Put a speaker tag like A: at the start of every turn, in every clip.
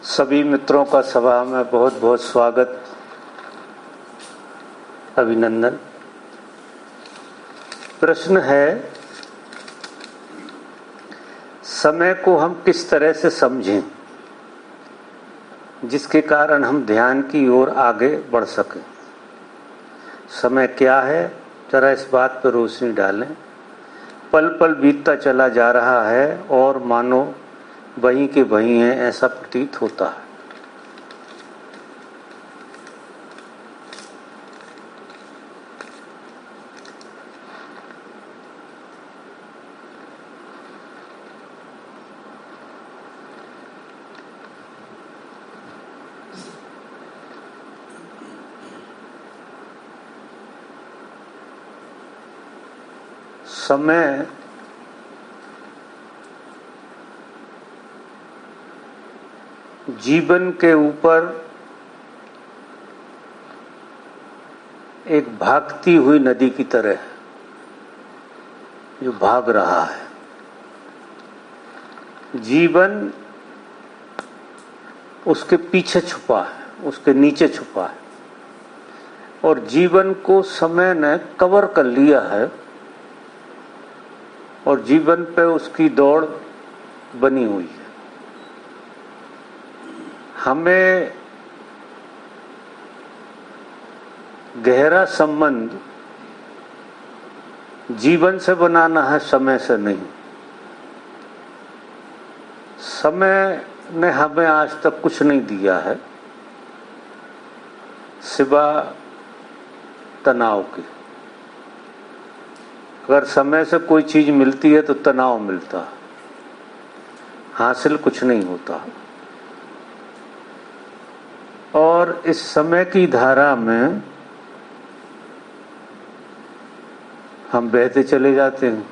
A: सभी मित्रों का सभा में बहुत बहुत स्वागत, अभिनंदन। प्रश्न है, समय को हम किस तरह से समझें जिसके कारण हम ध्यान की ओर आगे बढ़ सकें। समय क्या है, जरा इस बात पर रोशनी डालें। पल पल बीतता चला जा रहा है और मानो वहीं के वहीं है, ऐसा प्रतीत होता है। समय जीवन के ऊपर एक भागती हुई नदी की तरह है, जो भाग रहा है। जीवन उसके पीछे छुपा है, उसके नीचे छुपा है, और जीवन को समय ने कवर कर लिया है और जीवन पे उसकी दौड़ बनी हुई है। हमें गहरा संबंध जीवन से बनाना है, समय से नहीं। समय ने हमें आज तक कुछ नहीं दिया है सिवा तनाव के। अगर समय से कोई चीज मिलती है तो तनाव मिलता है, हासिल कुछ नहीं होता। और इस समय की धारा में हम बहते चले जाते हैं,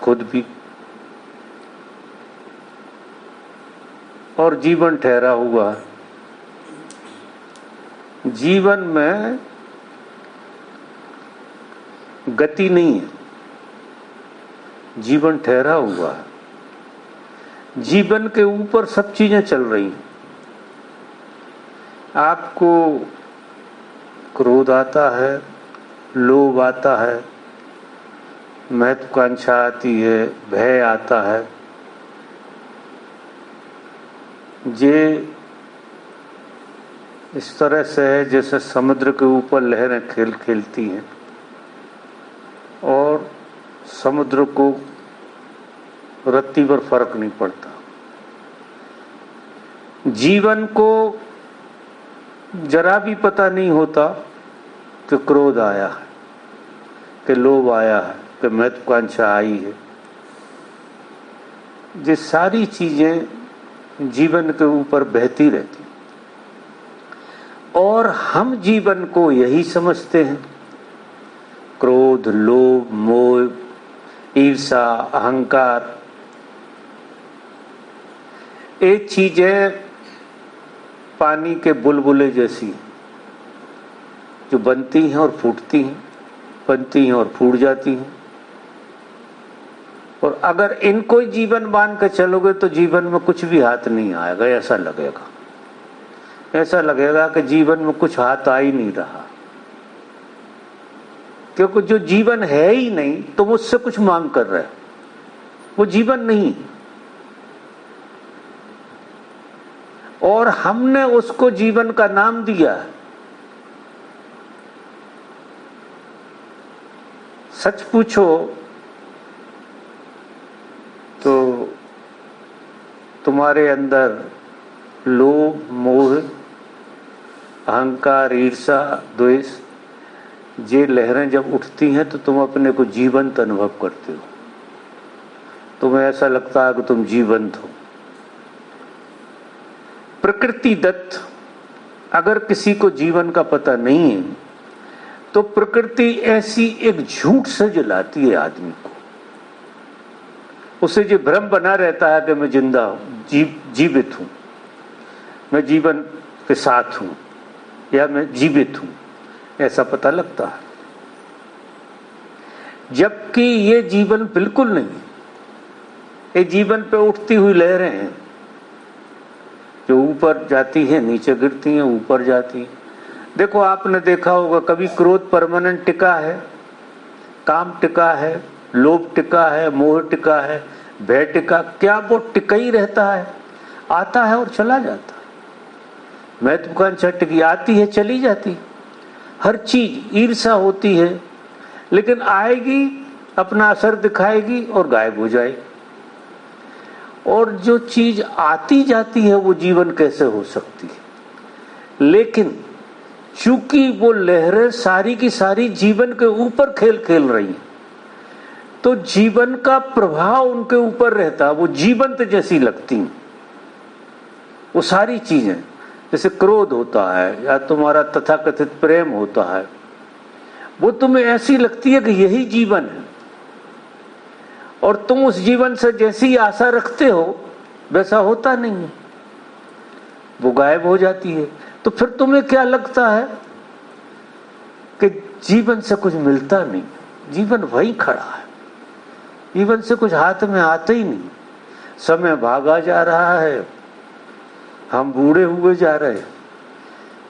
A: खुद भी। और जीवन ठहरा हुआ है। जीवन में गति नहीं है, जीवन ठहरा हुआ है। जीवन के ऊपर सब चीजें चल रही हैं। आपको क्रोध आता है, लोभ आता है, महत्वाकांक्षा आती है, भय आता है। ये इस तरह से है जैसे समुद्र के ऊपर लहरें खेलती हैं और समुद्र को रत्ती पर फर्क नहीं पड़ता। जीवन को जरा भी पता नहीं होता कि क्रोध आया है, कि लोभ आया है, कि महत्वाकांक्षा आई है। ये सारी चीजें जीवन के ऊपर बहती रहती और हम जीवन को यही समझते हैं। क्रोध, लोभ, मोह, ईर्ष्या, अहंकार, ये चीजें पानी के बुलबुले जैसी, जो बनती हैं और फूटती हैं, बनती हैं और फूट जाती हैं। और अगर इनको ही जीवन मान के चलोगे तो जीवन में कुछ भी हाथ नहीं आएगा, ऐसा लगेगा। ऐसा लगेगा कि जीवन में कुछ हाथ आ ही नहीं रहा, क्योंकि जो जीवन है ही नहीं तो वो उससे कुछ मांग कर रहा है। वो जीवन नहीं, और हमने उसको जीवन का नाम दिया। सच पूछो तो तुम्हारे अंदर लोभ, मोह, अहंकार, ईर्ष्या, द्वेष, ये लहरें जब उठती हैं तो तुम अपने को जीवंत अनुभव करते हो। तुम्हें ऐसा लगता है कि तुम जीवंत हो। प्रकृति दत्त अगर किसी को जीवन का पता नहीं है तो प्रकृति ऐसी एक झूठ से जलाती है आदमी को। उसे जो भ्रम बना रहता है कि मैं जिंदा हूं, जीवित हूं, मैं जीवन के साथ हूं, या मैं जीवित हूं, ऐसा पता लगता है। जबकि ये जीवन बिल्कुल नहीं, ये जीवन पे उठती हुई लहरें हैं जो ऊपर जाती हैं, नीचे गिरती हैं, ऊपर जाती हैं। देखो आपने देखा होगा, कभी क्रोध परमानेंट टिका है, काम टिका है, लोभ टिका है, मोह टिका है, भय टिका? क्या वो टिका ही रहता है? आता है और चला जाता है। महत्वाकांक्षा टिकी, आती है चली जाती। हर चीज, ईर्षा होती है लेकिन आएगी, अपना असर दिखाएगी और गायब हो जाएगी। और जो चीज आती जाती है वो जीवन कैसे हो सकती है? लेकिन चूंकि वो लहरें सारी की सारी जीवन के ऊपर खेल खेल रही हैं, तो जीवन का प्रभाव उनके ऊपर रहता है, वो जीवंत जैसी लगती हैं। वो सारी चीजें, जैसे क्रोध होता है या तुम्हारा तथाकथित प्रेम होता है, वो तुम्हें ऐसी लगती है कि यही जीवन है, और तुम उस जीवन से जैसी आशा रखते हो वैसा होता नहीं है, वो गायब हो जाती है। तो फिर तुम्हें क्या लगता है कि जीवन से कुछ मिलता नहीं, जीवन वही खड़ा है, जीवन से कुछ हाथ में आता ही नहीं। समय भागा जा रहा है, हम बूढ़े हुए जा रहे हैं।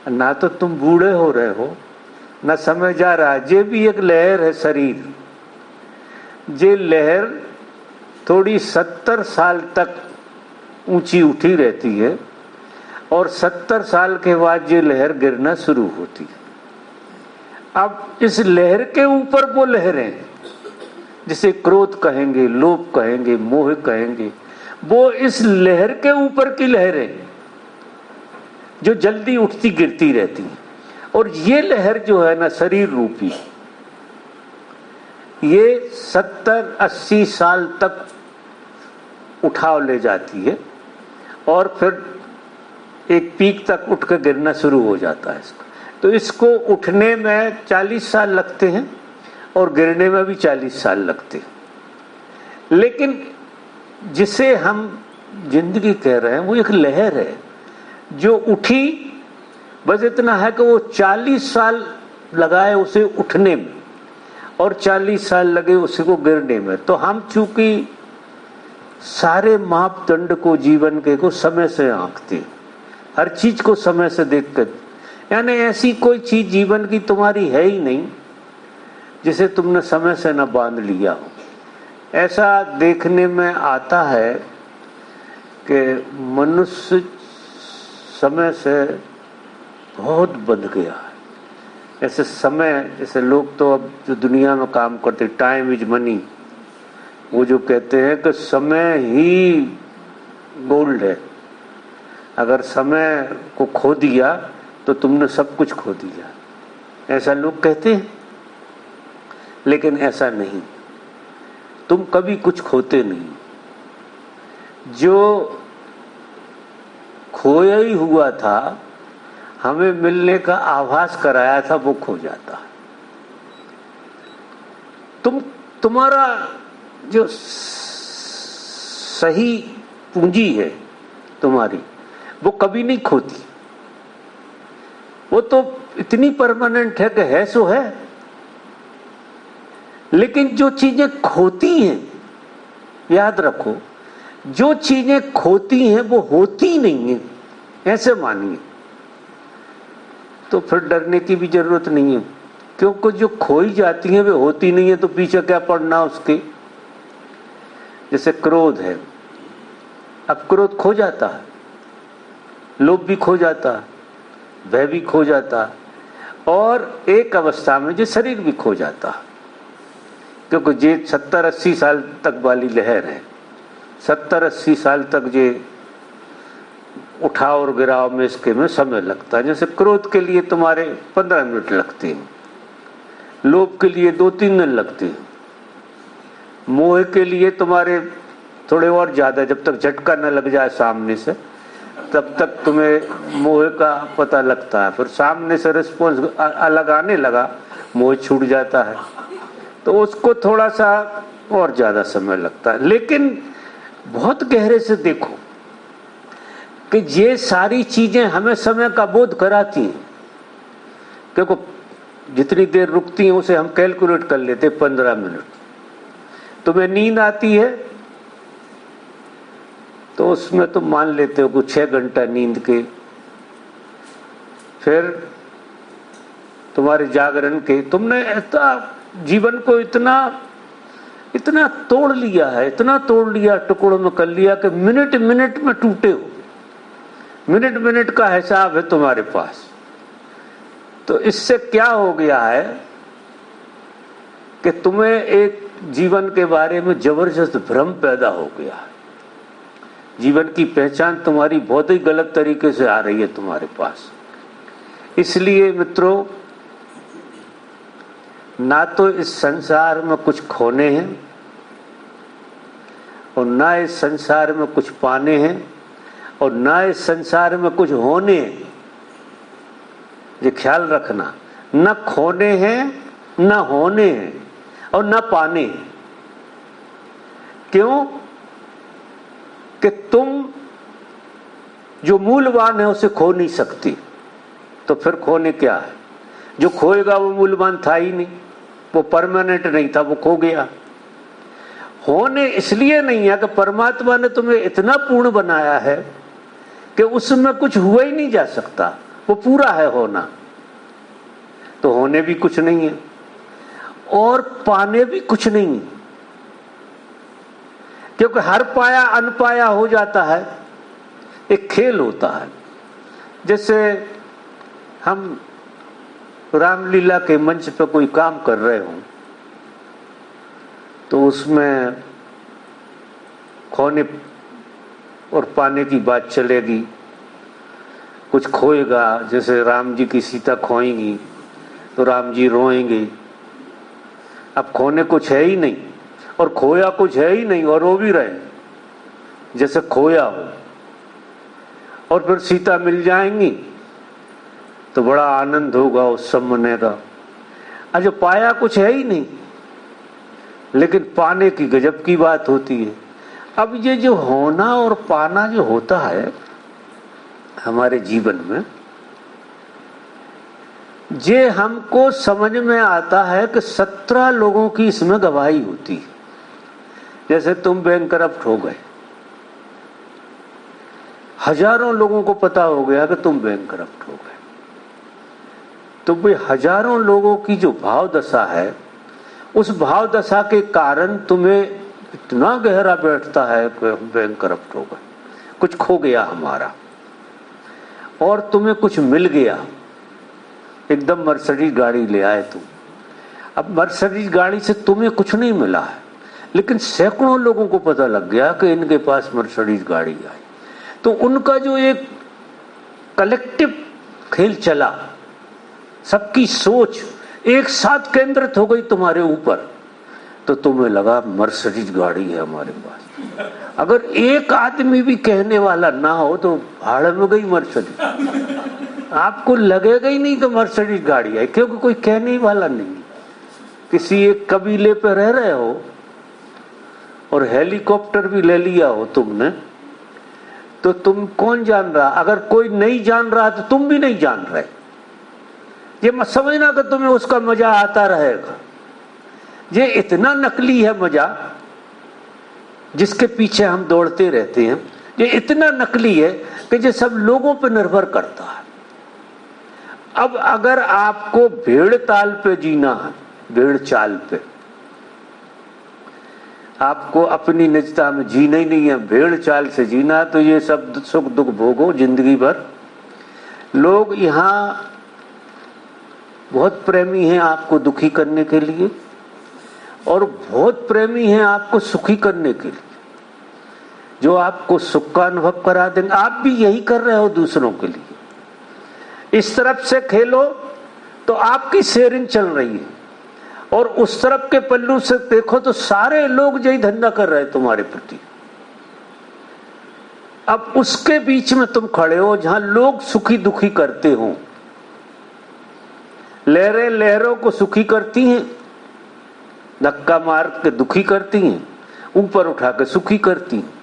A: ना तो तुम बूढ़े हो रहे हो, ना समय जा रहा है। ये भी एक लहर है शरीर, ये लहर थोड़ी 70 साल तक ऊंची उठी रहती है और 70 साल के बाद ये लहर गिरना शुरू होती है। अब इस लहर के ऊपर वो लहरें, जिसे क्रोध कहेंगे, लोभ कहेंगे, मोह कहेंगे, वो इस लहर के ऊपर की लहरें जो जल्दी उठती गिरती रहती हैं। और ये लहर जो है ना, शरीर रूपी, ये 70-80 साल तक उठाव ले जाती है और फिर एक पीक तक उठ कर गिरना शुरू हो जाता है इसको। तो इसको उठने में 40 साल लगते हैं और गिरने में भी 40 साल लगते हैं। लेकिन जिसे हम जिंदगी कह रहे हैं वो एक लहर है जो उठी, बस इतना है कि वो 40 साल लगाए उसे उठने में और 40 साल लगे उसी को गिरने में। तो हम चूंकि सारे मापदंड को जीवन के को समय से आंकते, हर चीज को समय से देखकर, यानी ऐसी कोई चीज जीवन की तुम्हारी है ही नहीं जिसे तुमने समय से न बांध लिया हो। ऐसा देखने में आता है कि मनुष्य समय से बहुत बंध गया है। ऐसे समय, जैसे लोग तो अब जो दुनिया में काम करते, टाइम इज मनी, वो जो कहते हैं कि समय ही गोल्ड है, अगर समय को खो दिया तो तुमने सब कुछ खो दिया, ऐसा लोग कहते हैं। लेकिन ऐसा नहीं, तुम कभी कुछ खोते नहीं। जो खोया ही हुआ था, हमें मिलने का आभास कराया था, वो खो जाता। तुम्हारा जो सही पूंजी है तुम्हारी, वो कभी नहीं खोती, वो तो इतनी परमानेंट है कि है सो है। लेकिन जो चीजें खोती हैं, याद रखो, जो चीजें खोती हैं वो होती नहीं है, ऐसे मानिए। तो फिर डरने की भी जरूरत नहीं है, क्योंकि जो खोई जाती हैं वे होती नहीं है, तो पीछे क्या पड़ना उसके। जैसे क्रोध है, अब क्रोध खो जाता है, लोभ भी खो जाता है, भय भी खो जाता है, और एक अवस्था में जो शरीर भी खो जाता है। क्योंकि ये 70-80 साल तक वाली लहर है, 70-80 साल तक ये उठाव और गिराव में इसके में समय लगता है। जैसे क्रोध के लिए तुम्हारे 15 मिनट लगते हैं, लोभ के लिए 2-3 दिन लगते हैं, मोह के लिए तुम्हारे थोड़े और ज्यादा, जब तक झटका न लग जाए सामने से तब तक तुम्हें मोह का पता लगता है। फिर सामने से रिस्पॉन्स अलग आने लगा, मोह छूट जाता है, तो उसको थोड़ा सा और ज्यादा समय लगता है। लेकिन बहुत गहरे से देखो कि ये सारी चीजें हमें समय का बोध कराती हैं। क्योंकि जितनी देर रुकती है उसे हम कैलकुलेट कर लेते 15 मिनट। तुम्हें नींद आती है तो उसमें तुम मान लेते हो कि 6 घंटा नींद के, फिर तुम्हारे जागरण के, तुमने जीवन को इतना तोड़ लिया है, इतना तोड़ लिया, टुकड़ों में कर लिया कि मिनट मिनट में टूटे हो। मिनट मिनट का हिसाब है तुम्हारे पास। तो इससे क्या हो गया है कि तुम्हें एक जीवन के बारे में जबरदस्त भ्रम पैदा हो गया है। जीवन की पहचान तुम्हारी बहुत ही गलत तरीके से आ रही है तुम्हारे पास। इसलिए मित्रों, ना तो इस संसार में कुछ खोने हैं और ना इस संसार में कुछ पाने हैं और ना इस संसार में कुछ होने हैं। ये ख्याल रखना, न खोने हैं, न होने हैं और न पाने हैं। क्यों? कि तुम जो मूल्यवान है उसे खो नहीं सकती, तो फिर खोने क्या है? जो खोएगा वो मूल्यवान था ही नहीं, वो परमानेंट नहीं था, वो खो गया। होने इसलिए नहीं है कि परमात्मा ने तुम्हें इतना पूर्ण बनाया है कि उसमें कुछ हुआ ही नहीं जा सकता, वो पूरा है होना। तो होने भी कुछ नहीं है और पाने भी कुछ नहीं है, क्योंकि हर पाया अनपाया हो जाता है। एक खेल होता है, जैसे हम रामलीला के मंच पर कोई काम कर रहे हो तो उसमें खोने और पाने की बात चलेगी। कुछ खोएगा, जैसे राम जी की सीता खोएंगी तो राम जी रोएंगे। अब खोने कुछ है ही नहीं और खोया कुछ है ही नहीं और रो भी रहे जैसे खोया हो। और फिर सीता मिल जाएंगी तो बड़ा आनंद होगा, उत्सव मनेगा। आज पाया कुछ है ही नहीं, लेकिन पाने की गजब की बात होती है। अब ये जो होना और पाना जो होता है हमारे जीवन में, ये हमको समझ में आता है कि 17 लोगों की इसमें गवाही होती है। जैसे तुम बैंकरप्ट हो गए, हजारों लोगों को पता हो गया कि तुम बैंकरप्ट हो गए, तो भाई हजारों लोगों की जो भाव दशा है, उस भाव दशा के कारण तुम्हें इतना गहरा बैठता है कि हम बैंकरप्ट हो गए, कुछ खो गया हमारा। और तुम्हें कुछ मिल गया, एकदम मर्सिडीज गाड़ी ले आए तुम। अब मर्सिडीज गाड़ी से तुम्हें कुछ नहीं मिला है, लेकिन सैकड़ों लोगों को पता लग गया कि इनके पास मर्सिडीज गाड़ी आई। तो उनका जो एक कलेक्टिव खेल चला, सबकी सोच एक साथ केंद्रित हो गई तुम्हारे ऊपर, तो तुम्हें लगा मर्सिडीज गाड़ी है हमारे पास। अगर एक आदमी भी कहने वाला ना हो तो भाड़ में गई मर्सिडीज। आपको लगेगा ही नहीं कि मर्सिडीज गाड़ी है, क्योंकि कोई कहने वाला नहीं। किसी एक कबीले पे रह रहे हो और हेलीकॉप्टर भी ले लिया हो तुमने, तो तुम कौन जान रहा? अगर कोई नहीं जान रहा तो तुम भी नहीं जान रहे। ये मत समझना कि तुम्हें उसका मजा आता रहेगा। ये इतना नकली है मजा जिसके पीछे हम दौड़ते रहते हैं, ये इतना नकली है कि ये सब लोगों पर निर्भर करता है। अब अगर आपको भेड़ ताल पे जीना है, भेड़ चाल पे, आपको अपनी निजता में जीना ही नहीं है, भेड़ चाल से जीना, तो ये सब सुख दुख भोगो जिंदगी भर। लोग यहाँ बहुत प्रेमी हैं आपको दुखी करने के लिए और बहुत प्रेमी हैं आपको सुखी करने के लिए, जो आपको सुख का अनुभव करा देंगे। आप भी यही कर रहे हो दूसरों के लिए। इस तरफ से खेलो तो आपकी शेयरिंग चल रही है, और उस तरफ के पल्लू से देखो तो सारे लोग यही धंधा कर रहे हैं तुम्हारे प्रति। अब उसके बीच में तुम खड़े हो जहां लोग सुखी दुखी करते हो। लहरें लहरों को सुखी करती हैं, धक्का मार के दुखी करती हैं, ऊपर उठा के सुखी करती हैं।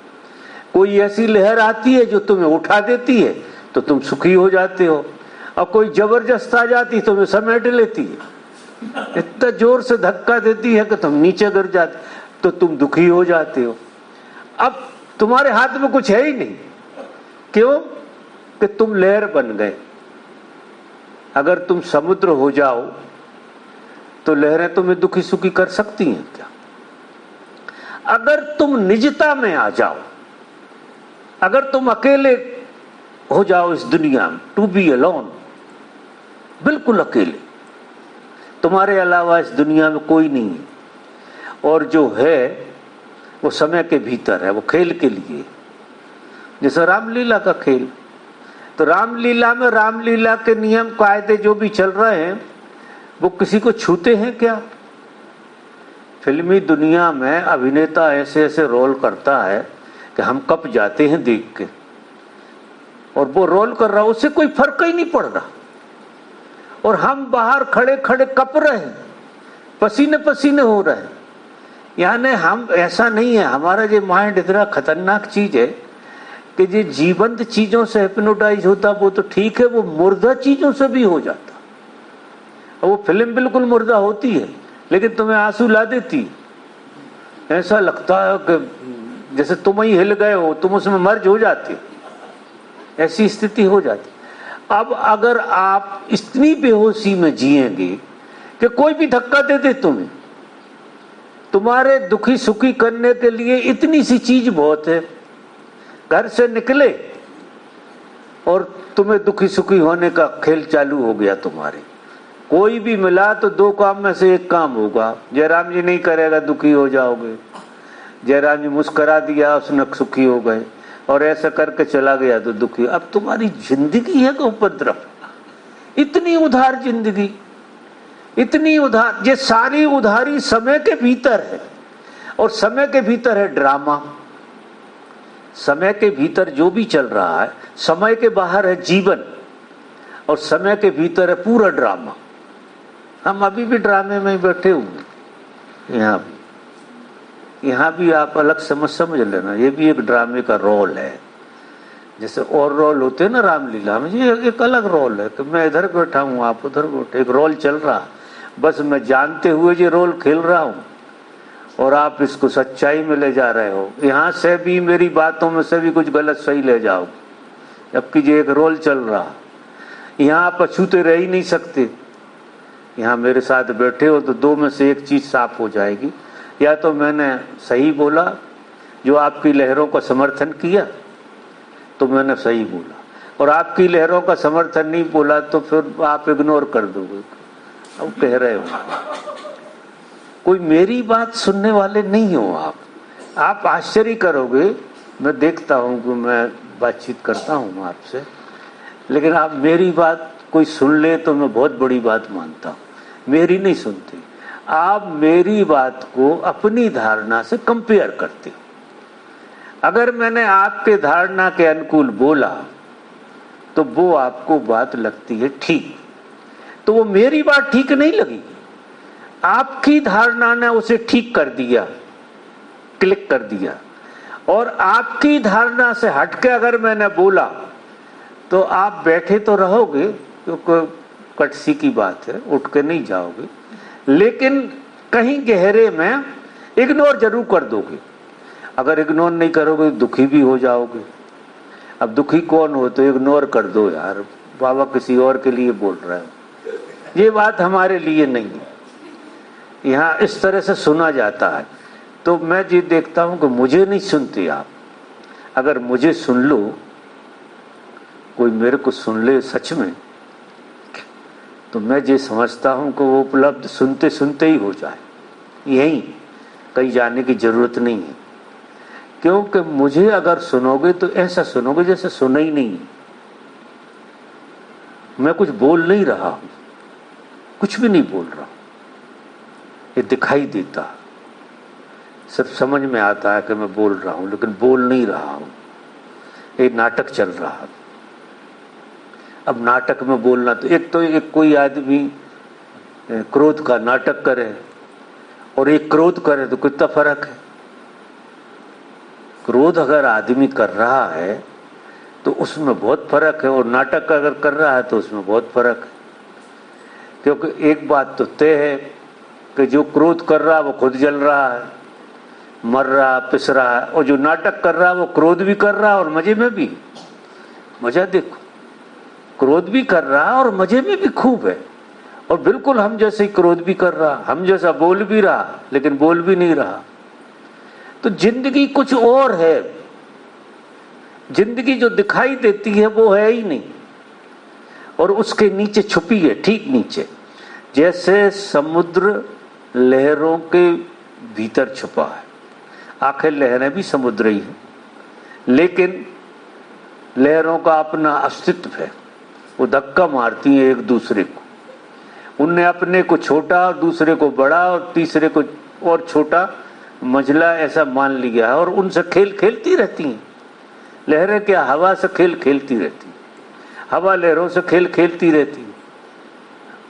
A: कोई ऐसी लहर आती है जो तुम्हें उठा देती है तो तुम सुखी हो जाते हो, और कोई जबरदस्त आ जाती तो समेट लेती है, इतना जोर से धक्का देती है कि तुम नीचे गिर जाते, तो तुम दुखी हो जाते हो। अब तुम्हारे हाथ में कुछ है ही नहीं। क्यों? कि तुम लहर बन गए। अगर तुम समुद्र हो जाओ तो लहरें तुम्हें दुखी सुखी कर सकती हैं क्या? अगर तुम निजता में आ जाओ, अगर तुम अकेले हो जाओ इस दुनिया में, टू बी अलोन, बिल्कुल अकेले, तुम्हारे अलावा इस दुनिया में कोई नहीं है, और जो है वो समय के भीतर है, वो खेल के लिए, जैसे रामलीला का खेल। तो रामलीला में रामलीला के नियम कायदे जो भी चल रहे हैं वो किसी को छूते हैं क्या? फिल्मी दुनिया में अभिनेता ऐसे ऐसे रोल करता है कि हम कप जाते हैं देख के, और वो रोल कर रहा, उससे कोई फर्क ही नहीं पड़ रहा, और हम बाहर खड़े खड़े कप रहे हैं, पसीने पसीने हो रहे हैं। यानी हम, ऐसा नहीं है, हमारा जो माइंड इतना खतरनाक चीज है कि जो जीवंत चीजों से हिप्नोटाइज होता वो तो ठीक है, वो मुर्दा चीजों से भी हो जाता। वो फिल्म बिल्कुल मुर्दा होती है लेकिन तुम्हें आंसू ला देती, ऐसा लगता है कि जैसे तुम ही हिल गए हो, तुम उसमें मर्ज हो जाते, ऐसी स्थिति हो जाती। अब अगर आप इतनी बेहोशी में जिएंगे कि कोई भी धक्का दे दे तुम्हें, तुम्हारे दुखी सुखी करने के लिए इतनी सी चीज बहुत है, घर से निकले और तुम्हें दुखी सुखी होने का खेल चालू हो गया तुम्हारे। कोई भी मिला तो दो काम में से एक काम होगा, जयराम जी नहीं करेगा दुखी हो जाओगे, जयराम जी मुस्करा दिया उसने सुखी हो गए, और ऐसा करके चला गया तो दुखी। अब तुम्हारी जिंदगी है कि उपद्रव, इतनी उधार जिंदगी, इतनी उधार, ये सारी उधारी समय के भीतर है, और समय के भीतर है ड्रामा। समय के भीतर जो भी चल रहा है, समय के बाहर है जीवन, और समय के भीतर है पूरा ड्रामा। हम अभी भी ड्रामे में बैठे हुए, यहाँ भी आप अलग समझ लेना, ये भी एक ड्रामे का रोल है। जैसे और रोल होते हैं ना रामलीला में, ये एक अलग रोल है कि मैं इधर बैठा हूँ, आप उधर बैठे, एक रोल चल रहा, बस मैं जानते हुए ये रोल खेल रहा हूँ और आप इसको सच्चाई में ले जा रहे हो। यहाँ से भी मेरी बातों में से भी कुछ गलत सही ले जाओगे, जबकि ये एक रोल चल रहा। यहाँ आप अछूते रह ही नहीं सकते, यहाँ मेरे साथ बैठे हो तो दो में से एक चीज साफ हो जाएगी, या तो मैंने सही बोला जो आपकी लहरों का समर्थन किया तो मैंने सही बोला, और आपकी लहरों का समर्थन नहीं बोला तो फिर आप इग्नोर कर दोगे। अब कह रहे हो कोई मेरी बात सुनने वाले नहीं हो आप आश्चर्य करोगे। मैं देखता हूँ कि मैं बातचीत करता हूँ आपसे, लेकिन आप मेरी बात कोई सुन ले तो मैं बहुत बड़ी बात मानता हूँ। मेरी नहीं सुनते, आप मेरी बात को अपनी धारणा से कंपेयर करते हो। अगर मैंने आपके धारणा के अनुकूल बोला तो वो आपको बात लगती है ठीक, तो वो मेरी बात ठीक नहीं लगी, आपकी धारणा ने उसे ठीक कर दिया, क्लिक कर दिया। और आपकी धारणा से हटके अगर मैंने बोला तो आप बैठे तो रहोगे, क्योंकि कटसी की बात है, उठ के नहीं जाओगे, लेकिन कहीं गहरे में इग्नोर जरूर कर दोगे। अगर इग्नोर नहीं करोगे दुखी भी हो जाओगे। अब दुखी कौन हो तो इग्नोर कर दो यार, बाबा किसी और के लिए बोल रहे हो, ये बात हमारे लिए नहीं है। यहाँ इस तरह से सुना जाता है, तो मैं ये देखता हूँ कि मुझे नहीं सुनते आप। अगर मुझे सुन लो, कोई मेरे को सुन ले सच में, तो मैं ये समझता हूँ कि वो उपलब्ध सुनते सुनते ही हो जाए, यहीं कहीं जाने की जरूरत नहीं है। क्योंकि मुझे अगर सुनोगे तो ऐसा सुनोगे जैसे सुना ही नहीं, मैं कुछ बोल नहीं रहा हूं, कुछ भी नहीं बोल रहा, ये दिखाई देता, सिर्फ समझ में आता है कि मैं बोल रहा हूं लेकिन बोल नहीं रहा हूं। एक नाटक चल रहा है। अब नाटक में बोलना, तो एक कोई आदमी क्रोध का नाटक करे और एक क्रोध करे तो कितना फर्क है। क्रोध अगर आदमी कर रहा है तो उसमें बहुत फर्क है, और नाटक अगर कर रहा है तो उसमें बहुत फर्क है। क्योंकि एक बात तो तय है कि जो क्रोध कर रहा है वो खुद जल रहा है, मर रहा, पिस रहा है, और जो नाटक कर रहा है वो क्रोध भी कर रहा है और मजे में भी। मजा देखो, क्रोध भी कर रहा है और मजे में भी खूब है, और बिल्कुल हम जैसे ही क्रोध भी कर रहा, हम जैसा बोल भी रहा लेकिन बोल भी नहीं रहा। तो जिंदगी कुछ और है, जिंदगी जो दिखाई देती है वो है ही नहीं, और उसके नीचे छुपी है, ठीक नीचे। जैसे समुद्र लहरों के भीतर छुपा है, आखिर लहरें भी समुद्र ही हैं, लेकिन लहरों का अपना अस्तित्व है, वो धक्का मारती हैं एक दूसरे को। उनने अपने को छोटा और दूसरे को बड़ा और तीसरे को और छोटा मंझला ऐसा मान लिया है, और उनसे खेल खेलती रहती हैं। लहरें क्या, हवा से खेल खेलती रहती, हवा लहरों से खेल खेलती रहती,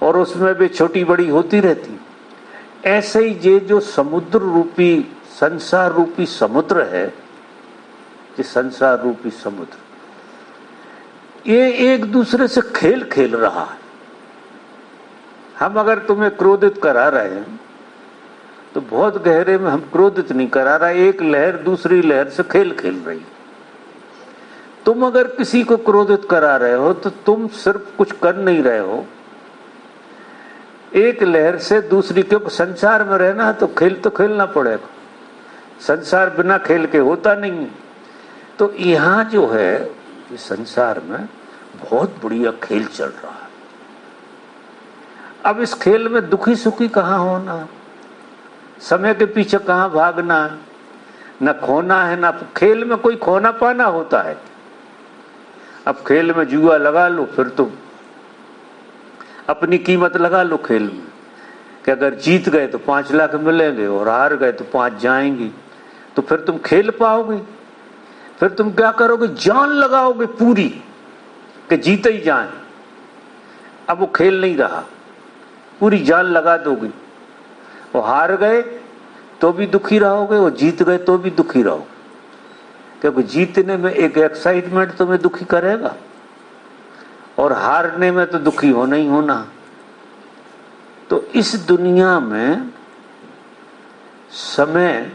A: और उसमें भी छोटी बड़ी होती रहती। ऐसे ही ये जो समुद्र रूपी, संसार रूपी समुद्र है, ये संसार रूपी समुद्र, ये एक दूसरे से खेल खेल रहा है। हम अगर तुम्हें क्रोधित करा रहे हैं तो बहुत गहरे में हम क्रोधित नहीं करा रहे, एक लहर दूसरी लहर से खेल खेल रही। तुम अगर किसी को क्रोधित करा रहे हो तो तुम सिर्फ कुछ कर नहीं रहे हो, एक लहर से दूसरी, क्योंकि संसार में रहना है तो खेल तो खेलना पड़ेगा, संसार बिना खेल के होता नहीं। तो यहां जो है इस संसार में बहुत बढ़िया खेल चल रहा है। अब इस खेल में दुखी सुखी कहाँ होना, समय के पीछे कहाँ भागना है, न खोना है, न खेल में कोई खोना पाना होता है। अब खेल में जुआ लगा लो, फिर तो अपनी कीमत लगा लो खेल में, कि अगर जीत गए तो 5 लाख मिलेंगे और हार गए तो 5 जाएंगी, तो फिर तुम खेल पाओगे? फिर तुम क्या करोगे, जान लगाओगे पूरी कि जीते ही जाए। अब वो खेल नहीं रहा, पूरी जान लगा दोगे, वो हार गए तो भी दुखी रहोगे और जीत गए तो भी दुखी रहोगे, क्योंकि जीतने में एक एक्साइटमेंट तुम्हें दुखी करेगा और हारने में तो दुखी होना ही होना। तो इस दुनिया में समय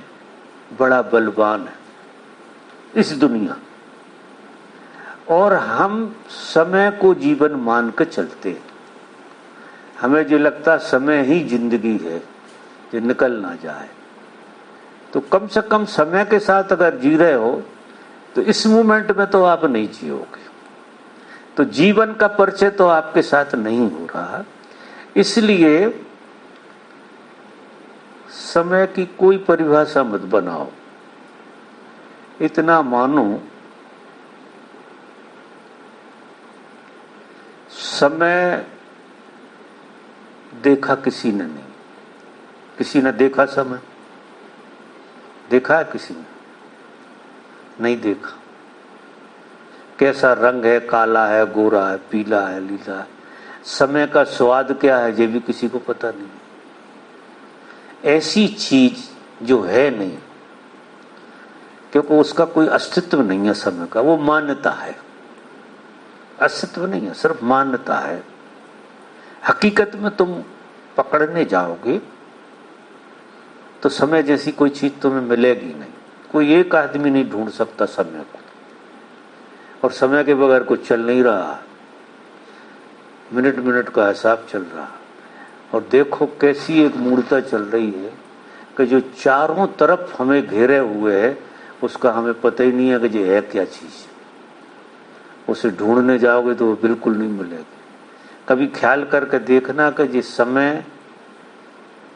A: बड़ा बलवान है, इस दुनिया, और हम समय को जीवन मान के चलते हैं। हमें जो लगता समय ही जिंदगी है, जो निकल ना जाए। तो कम से कम समय के साथ अगर जी रहे हो तो इस मोमेंट में तो आप नहीं जियोगे, तो जीवन का परिचय तो आपके साथ नहीं हो रहा। इसलिए समय की कोई परिभाषा मत बनाओ, इतना मानो समय देखा किसी ने नहीं। किसी ने देखा समय? देखा है किसी ने? नहीं देखा। कैसा रंग है, काला है, गोरा है, पीला है, नीला है, समय का स्वाद क्या है ये भी किसी को पता नहीं। ऐसी चीज जो है नहीं, क्योंकि उसका कोई अस्तित्व नहीं है समय का, वो मान्यता है, अस्तित्व नहीं है, सिर्फ मान्यता है। हकीकत में तुम पकड़ने जाओगे तो समय जैसी कोई चीज तुम्हें मिलेगी नहीं। कोई एक आदमी नहीं ढूंढ सकता समय को, और समय के बगैर कुछ चल नहीं रहा, मिनट मिनट का हिसाब चल रहा। और देखो कैसी एक मूर्ता चल रही है कि जो चारों तरफ हमें घेरे हुए है, उसका हमें पता ही नहीं है कि ये है क्या चीज। उसे ढूंढने जाओगे तो वो बिल्कुल नहीं मिलेगी। कभी ख्याल करके देखना कि ये समय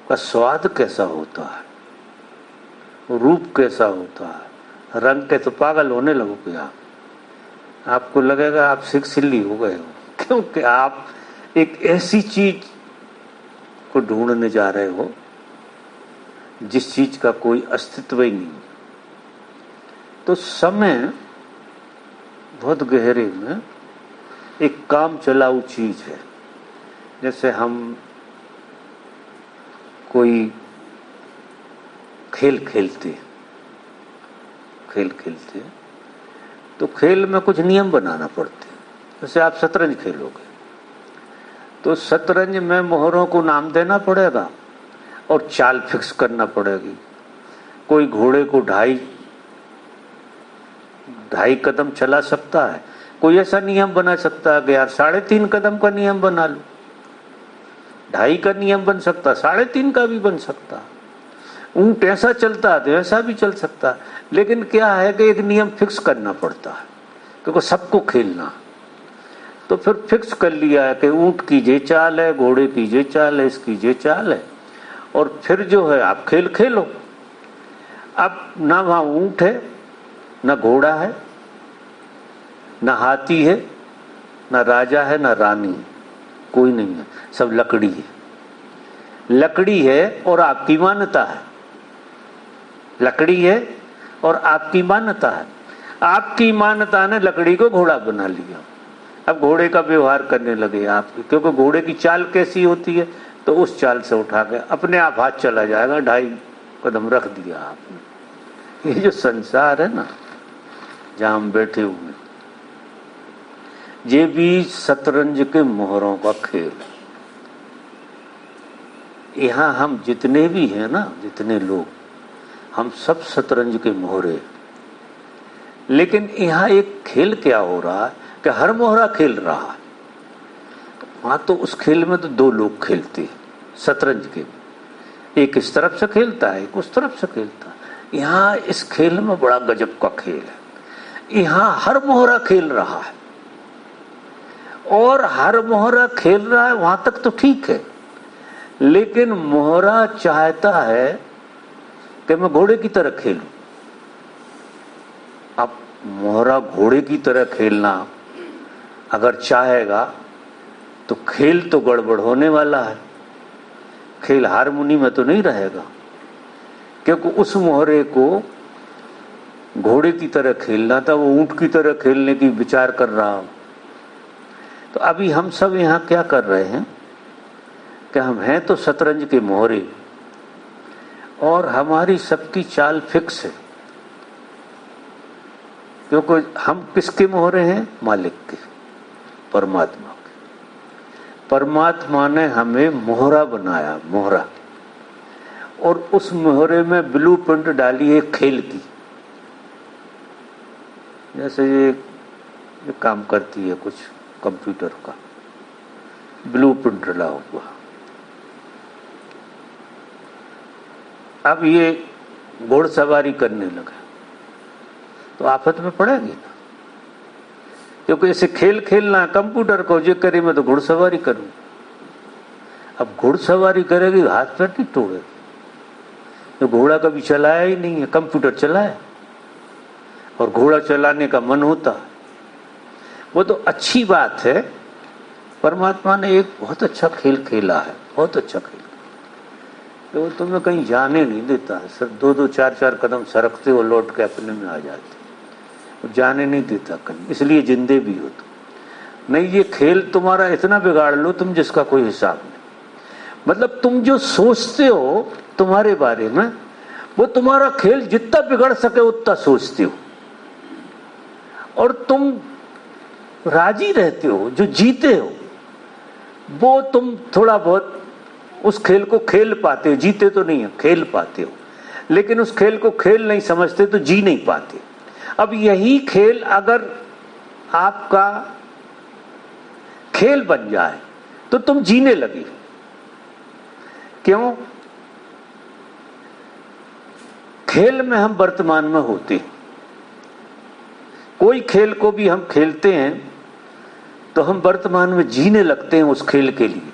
A: का स्वाद कैसा होता है, रूप कैसा होता है। रंग के तो पागल होने लगोगे आप, आपको लगेगा आप सिल्ली हो गए हो, क्योंकि आप एक ऐसी चीज को ढूंढने जा रहे हो जिस चीज का कोई अस्तित्व ही नहीं। तो समय बहुत गहरे में एक काम चलाऊ चीज है। जैसे हम कोई खेल खेलते तो खेल में कुछ नियम बनाना पड़ते हैं। जैसे आप शतरंज खेलोगे तो शतरंज में मोहरों को नाम देना पड़ेगा और चाल फिक्स करना पड़ेगी। कोई घोड़े को ढाई कदम चला सकता है, कोई ऐसा नियम बना सकता है कि यार 3.5 कदम का नियम बना लो। 2.5 का नियम बन सकता, 3.5 का भी बन सकता। ऊंट ऐसा चलता है तो ऐसा भी चल सकता है, लेकिन क्या है कि एक नियम फिक्स करना पड़ता है क्योंकि सबको खेलना। तो फिर फिक्स कर लिया है कि ऊंट की ये चाल है, घोड़े की ये चाल है, इसकी ये चाल है, और फिर जो है आप खेल खेलो। अब ना वहां ऊंट है, ना घोड़ा है, ना हाथी है, ना राजा है, ना रानी, कोई नहीं है, सब लकड़ी है। लकड़ी है और आपकी मान्यता है, लकड़ी है और आपकी मान्यता है। आपकी मान्यता ने लकड़ी को घोड़ा बना लिया। अब घोड़े का व्यवहार करने लगे आप, क्योंकि घोड़े की चाल कैसी होती है, तो उस चाल से उठा के अपने आप हाथ चला जाएगा। 2.5 कदम रख दिया आपने। ये जो संसार है ना जहां हम बैठे हुए, ये भी शतरंज के मोहरों का खेल है। यहाँ हम जितने भी हैं ना, जितने लोग, हम सब शतरंज के मोहरे। लेकिन यहाँ एक खेल क्या हो रहा है कि हर मोहरा खेल रहा है। वहां तो उस खेल में तो 2 लोग खेलते हैं शतरंज के, एक इस तरफ से खेलता है, एक उस तरफ से खेलता है। यहाँ इस खेल में बड़ा गजब का खेल है। यहाँ हर मोहरा खेल रहा है और हर मोहरा खेल रहा है, वहां तक तो ठीक है। लेकिन मोहरा चाहता है कि मैं घोड़े की तरह खेलूं। अब मोहरा घोड़े की तरह खेलना अगर चाहेगा तो खेल तो गड़बड़ होने वाला है। खेल हारमोनी में तो नहीं रहेगा, क्योंकि उस मोहरे को घोड़े की तरह खेलना था, वो ऊंट की तरह खेलने की विचार कर रहा हो। तो अभी हम सब यहाँ क्या कर रहे हैं कि हम हैं तो शतरंज के मोहरे और हमारी सबकी चाल फिक्स है, क्योंकि हम किसके मोहरे हैं? मालिक के, परमात्मा के। परमात्मा ने हमें मोहरा बनाया, मोहरा, और उस मोहरे में ब्लूप्रिंट डाली है खेल की। जैसे ये काम करती है कुछ कंप्यूटर का, ब्लूप्रिंट डाला हुआ। अब ये घोड़सवारी करने लगा तो आफत में पड़ेगी ना, क्योंकि इसे खेल खेलना कंप्यूटर को, जो करे मैं तो घुड़सवारी करूं। अब घुड़सवारी करेगी हाथ पैर नहीं तोड़ेगी, तो घोड़ा कभी चलाया ही नहीं है, कंप्यूटर चलाया, और घोड़ा चलाने का मन होता है। वो तो अच्छी बात है, परमात्मा ने एक बहुत अच्छा खेल खेला है, बहुत अच्छा खेल। तो वो तुम्हें कहीं जाने नहीं देता है, सिर्फ 2-2, 4-4 कदम सरकते हो, लौट के अपने में आ जाते, जाने नहीं देता कहीं, इसलिए जिंदे भी हो तुम। नहीं, ये खेल तुम्हारा इतना बिगाड़ लो तुम जिसका कोई हिसाब नहीं। मतलब तुम जो सोचते हो तुम्हारे बारे में, वो तुम्हारा खेल जितना बिगड़ सके उतना सोचते हो, और तुम राजी रहते हो, जो जीते हो वो तुम थोड़ा बहुत उस खेल को खेल पाते हो। जीते तो नहीं है, खेल पाते हो, लेकिन उस खेल को खेल नहीं समझते तो जी नहीं पाते। अब यही खेल अगर आपका खेल बन जाए तो तुम जीने लगे। क्यों? खेल में हम वर्तमान में होते हैं। कोई खेल को भी हम खेलते हैं तो हम वर्तमान में जीने लगते हैं उस खेल के लिए,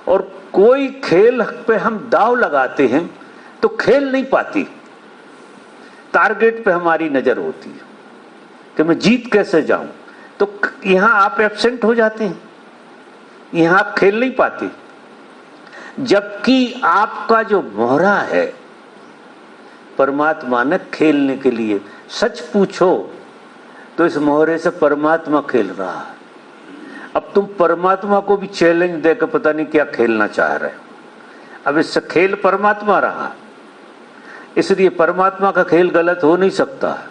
A: और कोई खेल पे हम दाव लगाते हैं तो खेल नहीं पाती, टारगेट पे हमारी नजर होती है कि मैं जीत कैसे जाऊं। तो यहां आप एब्सेंट हो जाते हैं, यहां आप खेल नहीं पाते। जबकि आपका जो मोहरा है परमात्मा ने खेलने के लिए, सच पूछो तो इस मोहरे से परमात्मा खेल रहा है। अब तुम परमात्मा को भी चैलेंज देकर पता नहीं क्या खेलना चाह रहे हो। अब इससे खेल परमात्मा रहा, इसलिए परमात्मा का खेल गलत हो नहीं सकता है।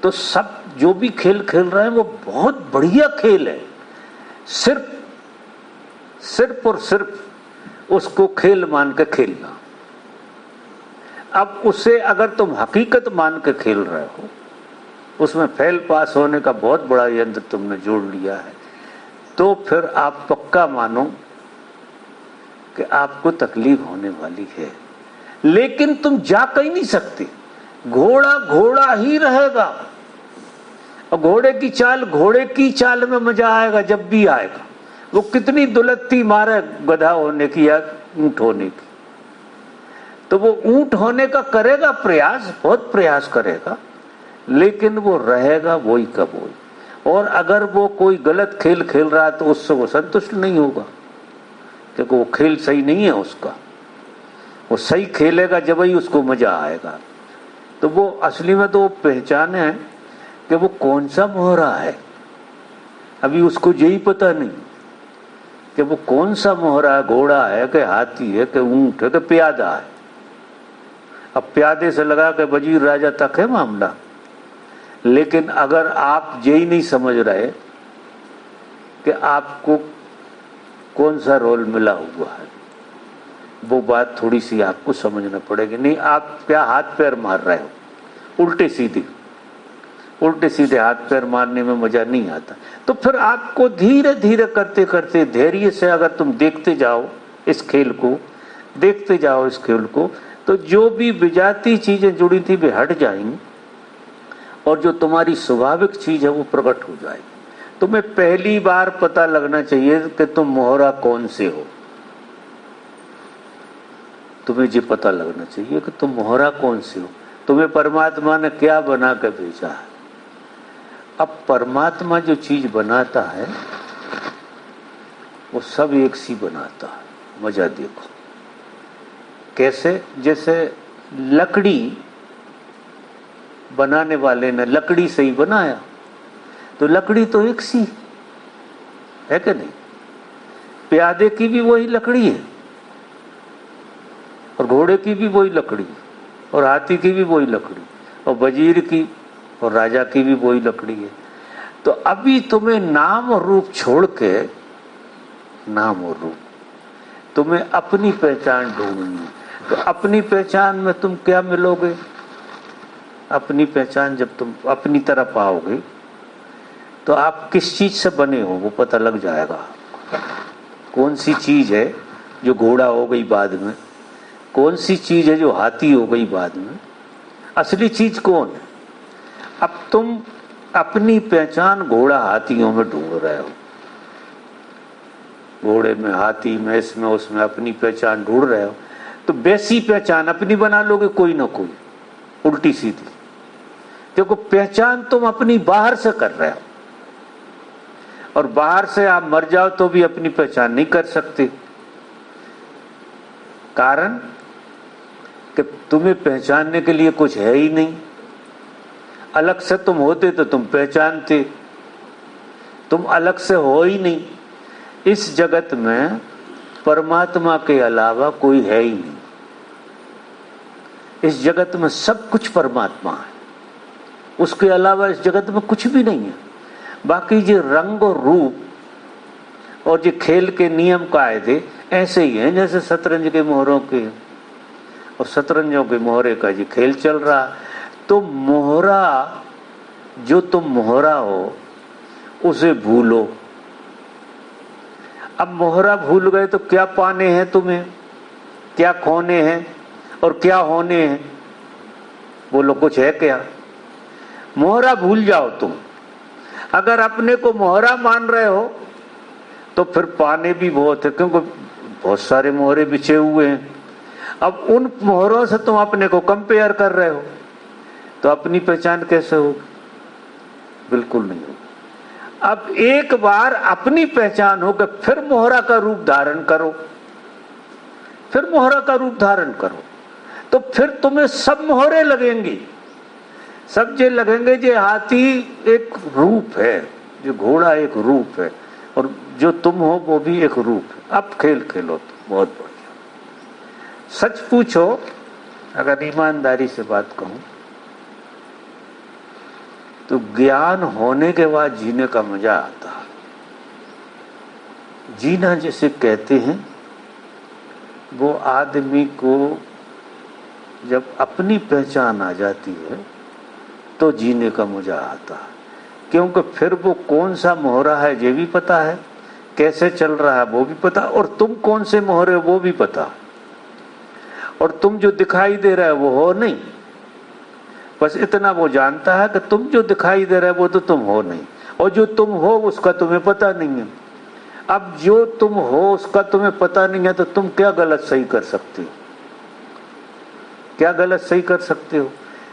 A: तो सब जो भी खेल खेल रहे हैं वो बहुत बढ़िया खेल है, सिर्फ और सिर्फ उसको खेल मान के खेलना। अब उससे अगर तुम हकीकत मान के खेल रहे हो, उसमें फेल पास होने का बहुत बड़ा यंत्र तुमने जोड़ लिया है, तो फिर आप पक्का मानो कि आपको तकलीफ होने वाली है। लेकिन तुम जा कहीं नहीं सकते, घोड़ा घोड़ा ही रहेगा। और घोड़े की चाल में मजा आएगा जब भी आएगा, वो कितनी दुलत्ती मारे गधा होने की या ऊंट होने की, तो वो ऊंट होने का करेगा प्रयास, बहुत प्रयास करेगा, लेकिन वो रहेगा वही का वही। और अगर वो कोई गलत खेल खेल रहा है तो उससे वो संतुष्ट नहीं होगा, क्योंकि वो खेल सही नहीं है उसका। वो सही खेलेगा जब ही उसको मजा आएगा। तो वो असली में तो वो पहचाने है कि वो कौन सा मोहरा है। अभी उसको यही पता नहीं कि वो कौन सा मोहरा है, घोड़ा है कि हाथी है कि ऊंट है कि प्यादा है। अब प्यादे से लगा के वजीर राजा तक है मामला। लेकिन अगर आप यही नहीं समझ रहे कि आपको कौन सा रोल मिला हुआ है, वो बात थोड़ी सी आपको समझना पड़ेगी। नहीं, आप क्या हाथ पैर मार रहे हो, उल्टे सीधे हाथ पैर मारने में मजा नहीं आता। तो फिर आपको धीरे धीरे करते करते धैर्य से अगर तुम देखते जाओ इस खेल को, तो जो भी विजाती चीजें जुड़ी थी वे हट जाएंगी और जो तुम्हारी स्वाभाविक चीज है वो प्रकट हो जाएगी। तुम्हें पहली बार पता लगना चाहिए कि तुम मोहरा कौन से हो। तुम्हें ये पता लगना चाहिए कि तुम मोहरा कौन से हो। तुम्हें परमात्मा ने क्या बना के भेजा है। अब परमात्मा जो चीज बनाता है वो सब एक सी बनाता है। मजा देखो कैसे, जैसे लकड़ी बनाने वाले ने लकड़ी से ही बनाया, तो लकड़ी तो एक सी है कि नहीं। प्यादे की भी वही लकड़ी है और घोड़े की भी वही लकड़ी और हाथी की भी वही लकड़ी और वजीर की और राजा की भी वही लकड़ी है। तो अभी तुम्हें नाम और रूप छोड़ के, नाम और रूप, तुम्हें अपनी पहचान ढूंढनी है। तो अपनी पहचान में तुम क्या मिलोगे? अपनी पहचान जब तुम अपनी तरह पाओगे तो आप किस चीज से बने हो वो पता लग जाएगा। कौन सी चीज है जो घोड़ा हो गई बाद में, कौन सी चीज है जो हाथी हो गई बाद में, असली चीज कौन है। अब तुम अपनी पहचान घोड़ा हाथियों में ढूंढ रहे हो, घोड़े में, हाथी में, इसमें उसमें अपनी पहचान ढूंढ रहे हो। तो वैसी पहचान अपनी बना लोगे कोई ना कोई, उल्टी सीधी। देखो पहचान तुम अपनी बाहर से कर रहे हो और बाहर से आप मर जाओ तो भी अपनी पहचान नहीं कर सकते। कारण कि तुम्हें पहचानने के लिए कुछ है ही नहीं। अलग से तुम होते तो तुम पहचानते, तुम अलग से हो ही नहीं। इस जगत में परमात्मा के अलावा कोई है ही नहीं। इस जगत में सब कुछ परमात्मा है, उसके अलावा इस जगत में कुछ भी नहीं है। बाकी ये रंग और रूप और ये खेल के नियम कायदे ऐसे ही हैं जैसे शतरंज के मोहरों के, और शतरंजों के मोहरे का ये खेल चल रहा। तो मोहरा, जो तुम मोहरा हो उसे भूलो। अब मोहरा भूल गए तो क्या पाने हैं तुम्हें, क्या खोने हैं और क्या होने हैं? बोलो कुछ है क्या? मोहरा भूल जाओ तुम। अगर अपने को मोहरा मान रहे हो तो फिर पाने भी बहुत है, क्योंकि बहुत सारे मोहरे बिछे हुए हैं। अब उन मोहरों से तुम अपने को कंपेयर कर रहे हो तो अपनी पहचान कैसे होगी? बिल्कुल नहीं होगी। अब एक बार अपनी पहचान हो कि फिर मोहरा का रूप धारण करो, फिर मोहरा का रूप धारण करो, तो फिर तुम्हें सब मोहरे लगेंगे, सब जे लगेंगे। जो हाथी एक रूप है, जो घोड़ा एक रूप है, और जो तुम हो वो भी एक रूप है। अब खेल खेलो तो बहुत बढ़िया। सच पूछो, अगर ईमानदारी से बात कहूं तो ज्ञान होने के बाद जीने का मजा आता है। जीना जिसे कहते हैं वो आदमी को जब अपनी पहचान आ जाती है तो जीने का मजा आता है, क्योंकि फिर वो कौन सा मोहरा है ये भी पता है, कैसे चल रहा है वो भी पता, और तुम कौन से मोहरे हो वो भी पता, और तुम जो दिखाई दे रहा है वो हो नहीं, बस इतना वो जानता है कि तुम जो दिखाई दे रहे हो वो तो तुम हो नहीं, और जो तुम हो उसका तुम्हें पता नहीं है। अब जो तुम हो उसका तुम्हें पता नहीं है तो तुम क्या गलत सही कर सकते हो? क्या गलत सही कर सकते हो?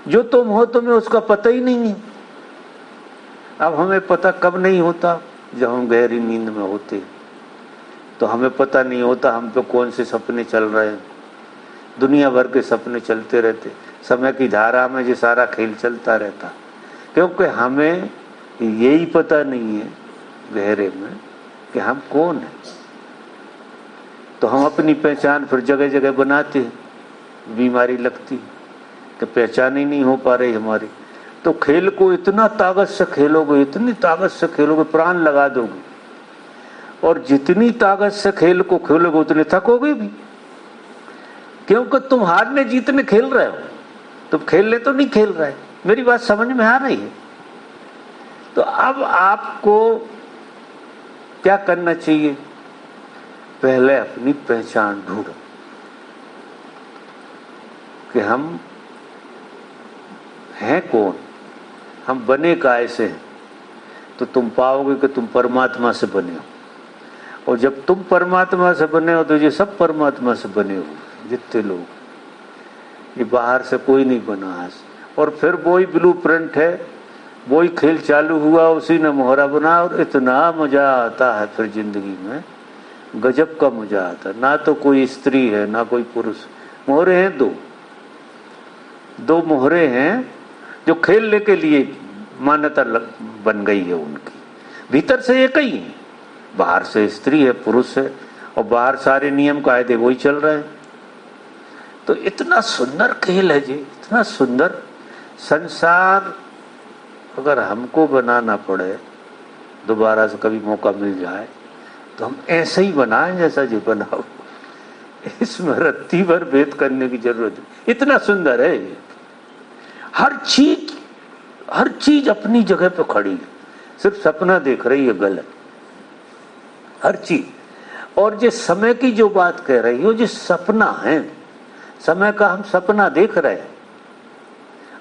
A: जो तुम हो तुम्हें उसका पता ही नहीं है। अब हमें पता कब नहीं होता? जब हम गहरी नींद में होते तो हमें पता नहीं होता हम पे कौन से सपने चल रहे हैं। दुनिया भर के सपने चलते रहते, समय की धारा में ये सारा खेल चलता रहता, क्योंकि हमें यही पता नहीं है गहरे में कि हम कौन हैं। तो हम अपनी पहचान फिर जगह जगह बनाते हैं, बीमारी लगती कि पहचान ही नहीं हो पा रही हमारी। तो खेल को इतना ताकत से खेलोगे, इतनी ताकत से खेलोगे, प्राण लगा दोगे, और जितनी ताकत से खेल को खेलोगे उतने थकोगे भी, क्योंकि तुम हारने जीतने खेल रहे हो, तुम खेलने तो नहीं खेल रहे। मेरी बात समझ में आ रही है? तो अब आपको क्या करना चाहिए? पहले अपनी पहचान ढूंढो कि हम हैं कौन, हम बने कैसे हैं। तो तुम पाओगे कि तुम परमात्मा से बने हो, और जब तुम परमात्मा से बने हो तो ये सब परमात्मा से बने हो। जितने लोग, ये बाहर से कोई नहीं बना है, और फिर वही ब्लूप्रिंट है, वही खेल चालू हुआ, उसी ने मोहरा बना, और इतना मजा आता है फिर जिंदगी में, गजब का मजा आता है। ना तो कोई स्त्री है ना कोई पुरुष, मोहरे हैं दो मोहरे हैं जो खेलने के लिए मान्यता बन गई है उनकी। भीतर से एक ही है, बाहर से स्त्री है पुरुष है, और बाहर सारे नियम कायदे वही चल रहे हैं। तो इतना सुंदर खेल है जी, इतना सुंदर संसार। अगर हमको बनाना पड़े, दोबारा से कभी मौका मिल जाए, तो हम ऐसे ही बनाएं जैसा जी बनाओ। इसमें रत्ती भर भेद करने की जरूरत है, इतना सुंदर है ये। हर चीज अपनी जगह पे खड़ी है, सिर्फ सपना देख रही है गलत, हर चीज। और जो समय की जो बात कह रही हो, जो सपना है, समय का हम सपना देख रहे हैं,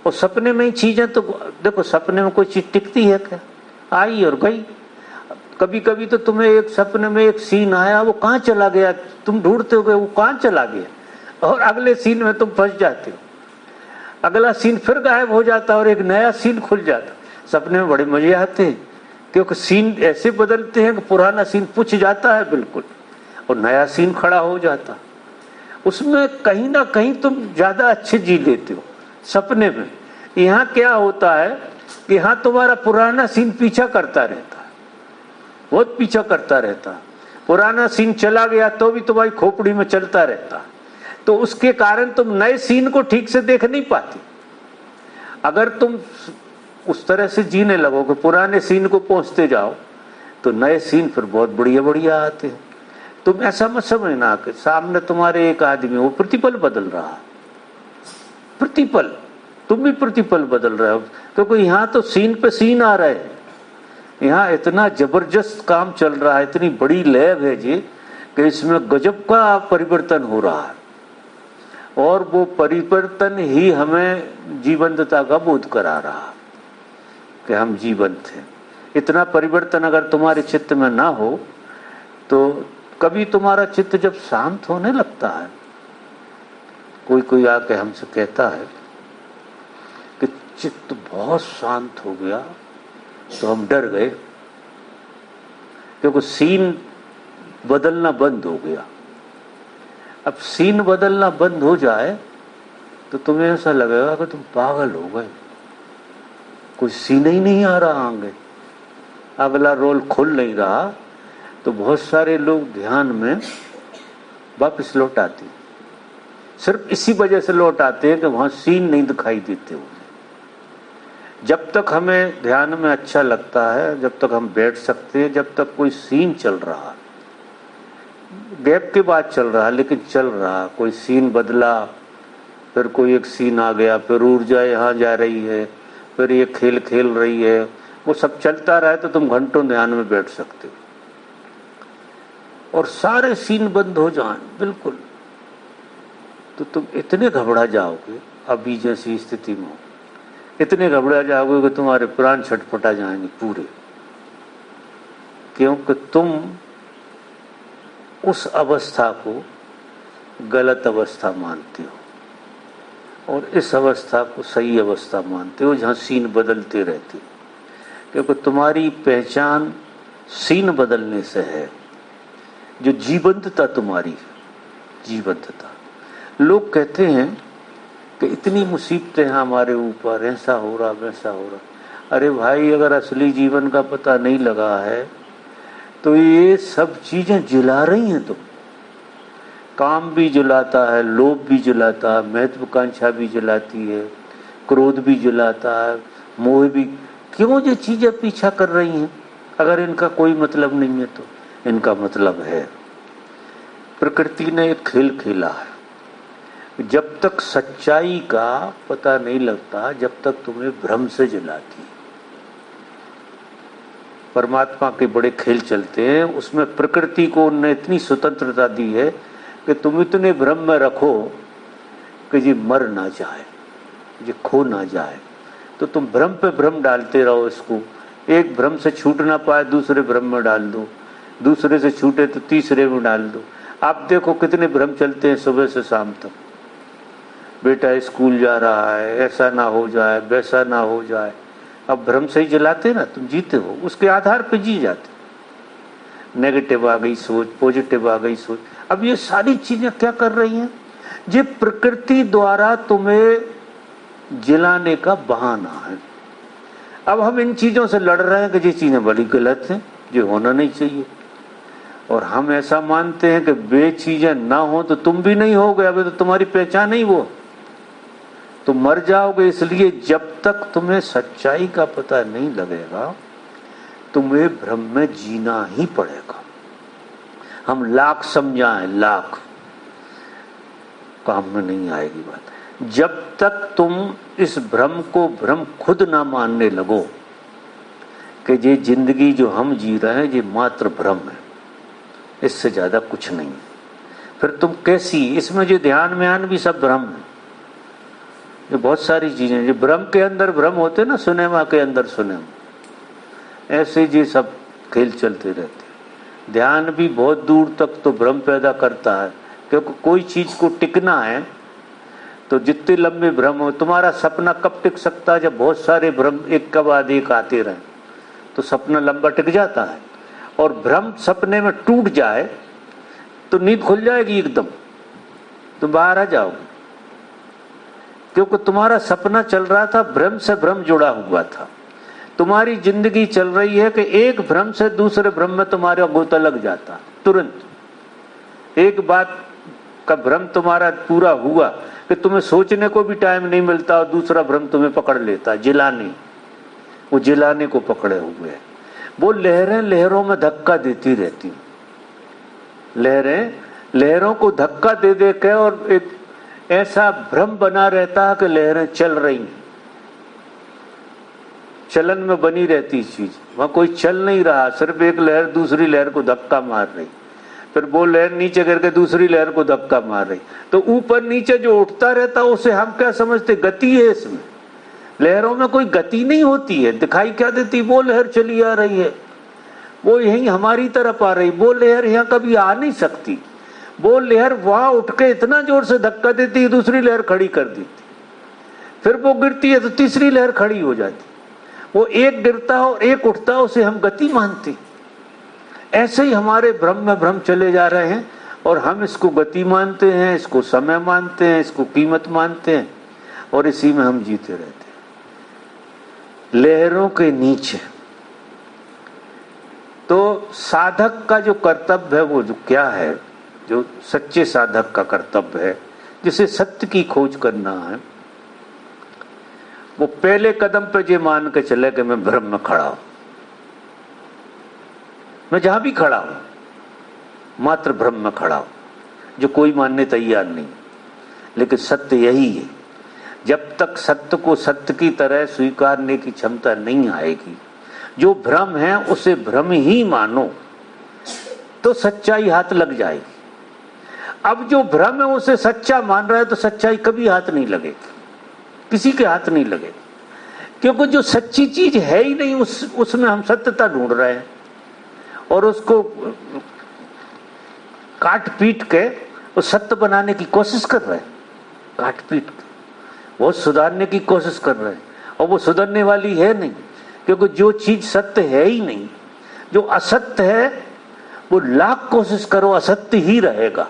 A: और सपने में ही चीजें, तो देखो सपने में कोई चीज टिकती है क्या? आई और गई। कभी कभी तो तुम्हें एक सपने में एक सीन आया, वो कहाँ चला गया, तुम ढूंढते हो वो कहाँ चला गया, और अगले सीन में तुम फंस जाते हो, अगला सीन फिर गायब हो जाता और एक नया सीन खुल जाता। सपने में बड़े मजे आते हैं, क्योंकि सीन ऐसे बदलते हैं कि पुराना सीन पूछ जाता है बिल्कुल, और नया सीन खड़ा हो जाता। उसमें कहीं ना कहीं तुम ज्यादा अच्छे जी लेते हो सपने में। यहाँ क्या होता है कि यहाँ तुम्हारा पुराना सीन पीछा करता रहता है, बहुत पीछा करता रहता है। पुराना सीन चला गया तो भी तुम्हारी खोपड़ी में चलता रहता है, तो उसके कारण तुम नए सीन को ठीक से देख नहीं पाते। अगर तुम उस तरह से जीने लगो कि पुराने सीन को पहुंचते जाओ, तो नए सीन फिर बहुत बढ़िया बढ़िया आते हैं। तुम ऐसा मत समझना कि सामने तुम्हारे एक आदमी, वो प्रतिपल बदल रहा है, प्रतिपल, तुम भी प्रतिपल बदल रहे हो, क्योंकि यहाँ तो सीन पे सीन आ रहे हैं। यहाँ इतना जबरदस्त काम चल रहा है, इतनी बड़ी लैब है जी कि इसमें गजब का परिवर्तन हो रहा है, और वो परिवर्तन ही हमें जीवंतता का बोध करा रहा कि हम जीवंत हैं। इतना परिवर्तन अगर तुम्हारे चित्त में ना हो, तो कभी तुम्हारा चित्त जब शांत होने लगता है, कोई आके हमसे कहता है कि चित्त बहुत शांत हो गया, तो हम डर गए, क्योंकि सीन बदलना बंद हो गया। अब सीन बदलना बंद हो जाए तो तुम्हें ऐसा लगेगा कि तुम पागल हो गए, कोई सीन ही नहीं आ रहा आगे, अगला रोल खुल नहीं रहा। तो बहुत सारे लोग ध्यान में वापस लौट आते, सिर्फ इसी वजह से लौट आते हैं कि वहां सीन नहीं दिखाई देते उन्हें। जब तक हमें ध्यान में अच्छा लगता है, जब तक हम बैठ सकते हैं, जब तक कोई सीन चल रहा है, गैप के बाद चल रहा है लेकिन चल रहा, कोई सीन बदला, फिर कोई एक सीन आ गया, फिर ऊर्जा यहाँ जा रही है, फिर ये खेल खेल रही है, वो सब चलता रहे तो तुम घंटों ध्यान में बैठ सकते हो। और सारे सीन बंद हो जाएं बिल्कुल, तो तुम इतने घबरा जाओगे, अभी जैसी स्थिति में इतने घबरा जाओगे कि तुम्हारे प्राण छटपटा जाएंगे पूरे, क्योंकि तुम उस अवस्था को गलत अवस्था मानते हो और इस अवस्था को सही अवस्था मानते हो जहाँ सीन बदलते रहते, क्योंकि तुम्हारी पहचान सीन बदलने से है। जो जीवंतता तुम्हारी, जीवंतता, लोग कहते हैं कि इतनी मुसीबतें हैं हमारे ऊपर, ऐसा हो रहा वैसा हो रहा। अरे भाई, अगर असली जीवन का पता नहीं लगा है तो ये सब चीजें जिला रही हैं तुम। काम भी जलाता है, लोभ भी जलाता है, महत्वाकांक्षा भी जलाती है, क्रोध भी जलाता है, मोह भी। क्यों ये चीजें पीछा कर रही हैं? अगर इनका कोई मतलब नहीं है तो इनका मतलब है। प्रकृति ने एक खेल खेला है, जब तक सच्चाई का पता नहीं लगता, जब तक तुम्हें भ्रम से जलाती है। परमात्मा के बड़े खेल चलते हैं, उसमें प्रकृति को उन्होंने इतनी स्वतंत्रता दी है कि तुम इतने भ्रम में रखो कि ये मर ना जाए, ये खो ना जाए, तो तुम भ्रम पे भ्रम डालते रहो। इसको एक भ्रम से छूट ना पाए दूसरे भ्रम में डाल दो, दूसरे से छूटे तो तीसरे में डाल दो। आप देखो कितने भ्रम चलते हैं सुबह से शाम तक। बेटा स्कूल जा रहा है, ऐसा ना हो जाए, वैसा ना हो जाए। अब भ्रम से ही जलाते ना, तुम जीते हो, उसके आधार पे जी जाते। नेगेटिव आ गई सोच, पॉजिटिव आ गई सोच। अब ये सारी चीजें क्या कर रही हैं? ये प्रकृति द्वारा तुम्हें जिलाने का बहाना है। अब हम इन चीजों से लड़ रहे हैं कि ये चीजें बड़ी गलत हैं, ये होना नहीं चाहिए, और हम ऐसा मानते हैं कि वे चीजें ना हो तो तुम भी नहीं होगे। अबे तो तुम्हारी पहचान ही वो, तुम मर जाओगे। इसलिए जब तक तुम्हें सच्चाई का पता नहीं लगेगा, तुम्हें भ्रम में जीना ही पड़ेगा। हम लाख समझाएं, लाख काम में नहीं आएगी बात। जब तक तुम इस भ्रम को भ्रम खुद ना मानने लगो कि ये जिंदगी जो हम जी रहे हैं ये मात्र भ्रम है, इससे ज्यादा कुछ नहीं, फिर तुम कैसी, इसमें जो ध्यान में आन भी सब भ्रम है। ये बहुत सारी चीजें जो भ्रम के अंदर भ्रम होते ना, सिनेमा के अंदर सिनेमा, ऐसे ये सब खेल चलते रहते। ध्यान भी बहुत दूर तक तो भ्रम पैदा करता है, क्योंकि कोई चीज को टिकना है तो जितने लंबे भ्रम हो, तुम्हारा सपना कब टिक सकता है? जब बहुत सारे भ्रम एक के बाद एक आते रहे तो सपना लंबा टिक जाता है। और भ्रम सपने में टूट जाए तो नींद खुल जाएगी एकदम, तुम बाहर आ जाओगे, क्योंकि तुम्हारा सपना चल रहा था, भ्रम से भ्रम जुड़ा हुआ था। तुम्हारी जिंदगी चल रही है कि एक भ्रम से दूसरे भ्रम में तुम्हारा गोता लग जाता तुरंत। एक बात का भ्रम तुम्हारा पूरा हुआ कि तुम्हें सोचने को भी टाइम नहीं मिलता, और दूसरा भ्रम तुम्हें पकड़ लेता, जिलाने। वो जिलाने को पकड़े हुए है। वो लहरें लहरों में धक्का देती रहती, लहरें लहरों को धक्का दे दे के, और एक ऐसा भ्रम बना रहता है कि लहरें चल रही, चलन में बनी रहती चीज। वहां कोई चल नहीं रहा, सिर्फ एक लहर दूसरी लहर को धक्का मार रही, फिर वो लहर नीचे करके दूसरी लहर को धक्का मार रही। तो ऊपर नीचे जो उठता रहता उसे हम क्या समझते? गति है इसमें। लहरों में कोई गति नहीं होती है, दिखाई क्या देती? वो लहर चली आ रही है, वो यही हमारी तरफ आ रही, वो लहर यहाँ कभी आ नहीं सकती। वो लहर वहां उठ के इतना जोर से धक्का देती है, दूसरी लहर खड़ी कर देती, फिर वो गिरती है तो तीसरी लहर खड़ी हो जाती। वो एक गिरता और एक उठता, उसे हम गति मानते। ऐसे ही हमारे भ्रम में भ्रम चले जा रहे हैं, और हम इसको गति मानते हैं, इसको समय मानते हैं, इसको कीमत मानते हैं, और इसी में हम जीते रहते हैं लहरों के नीचे। तो साधक का जो कर्तव्य है वो जो क्या है, जो सच्चे साधक का कर्तव्य है, जिसे सत्य की खोज करना है, वो पहले कदम पे ये मान के चले कि मैं भ्रम में खड़ा हूं, मैं जहां भी खड़ा हूं मात्र भ्रम में खड़ा हूं, जो कोई मानने तैयार नहीं। लेकिन सत्य यही है, जब तक सत्य को सत्य की तरह स्वीकारने की क्षमता नहीं आएगी, जो भ्रम है उसे भ्रम ही मानो, तो सच्चाई हाथ लग जाएगी। अब जो भ्रम है उसे सच्चा मान रहा है तो सच्चाई कभी हाथ नहीं लगेगी, किसी के हाथ नहीं लगेगी, क्योंकि जो सच्ची चीज है ही नहीं उसमें हम सत्यता ढूंढ रहे हैं और उसको काट पीट के उस सत्य बनाने की कोशिश कर रहे हैं, काट पीट के बहुत सुधारने की कोशिश कर रहे हैं, और वो सुधरने वाली है नहीं, क्योंकि जो चीज सत्य है ही नहीं, जो असत्य है वो लाख कोशिश करो असत्य ही रहेगा,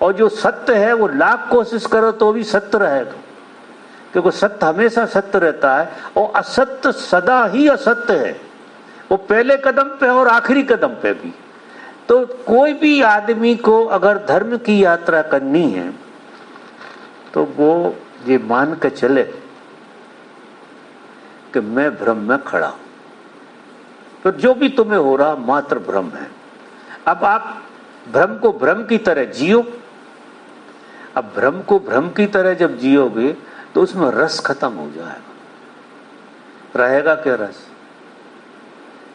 A: और जो सत्य है वो लाख कोशिश करो तो भी सत्य रहेगा, क्योंकि सत्य हमेशा सत्य रहता है और असत्य सदा ही असत्य है, वो पहले कदम पे और आखिरी कदम पे भी। तो कोई भी आदमी को अगर धर्म की यात्रा करनी है तो वो ये मान के चले कि मैं भ्रम में खड़ा हूं, तो जो भी तुम्हें हो रहा मात्र भ्रम है। अब आप भ्रम को भ्रम की तरह जियो। अब भ्रम को भ्रम की तरह जब जियोगे तो उसमें रस खत्म हो जाएगा। रहेगा क्या रस?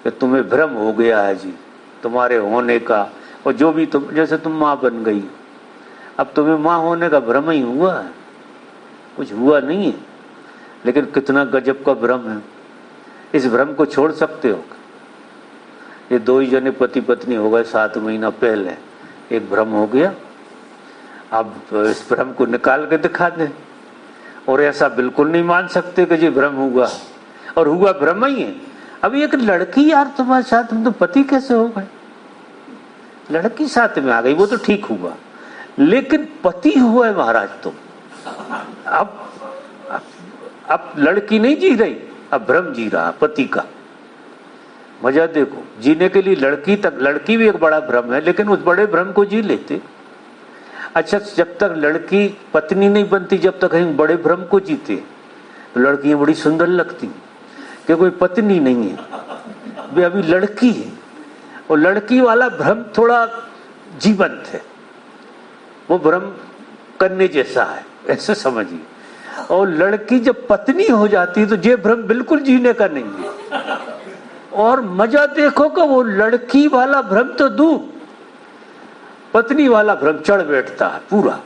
A: कि तुम्हें भ्रम हो गया है जी तुम्हारे होने का, और जो भी तुम, जैसे तुम माँ बन गई, अब तुम्हें माँ होने का भ्रम ही हुआ है, कुछ हुआ नहीं है, लेकिन कितना गजब का भ्रम है। इस भ्रम को छोड़ सकते हो? ये दो ही जने पति पत्नी हो गए 7 महीना पहले, एक भ्रम हो गया, अब इस भ्रम को निकाल के दिखा दे, और ऐसा बिल्कुल नहीं मान सकते कि ये भ्रम हुआ, और हुआ भ्रम ही है। अभी एक लड़की यार तुम्हारे साथ, तुम तो पति कैसे हो गए? लड़की साथ में आ गई वो तो ठीक हुआ, लेकिन पति हुआ है महाराज तुम। अब लड़की नहीं जी रही, अब भ्रम जी रहा पति का। मजा देखो, जीने के लिए लड़की भी एक बड़ा भ्रम है, लेकिन उस बड़े भ्रम को जी लेते। अच्छा, जब तक लड़की पत्नी नहीं बनती, जब तक कहीं बड़े भ्रम को जीते, तो लड़कियां बड़ी सुंदर लगती, कि कोई पत्नी नहीं है, वे अभी लड़की है, और लड़की वाला भ्रम थोड़ा जीवंत है, वो भ्रम करने जैसा है, ऐसे समझिए। और लड़की जब पत्नी हो जाती है तो ये भ्रम बिल्कुल जीने का नहीं है। और मजा देखो कि वो लड़की वाला भ्रम तो दूर, पत्नी वाला भ्रम चढ़ बैठता है पूरा।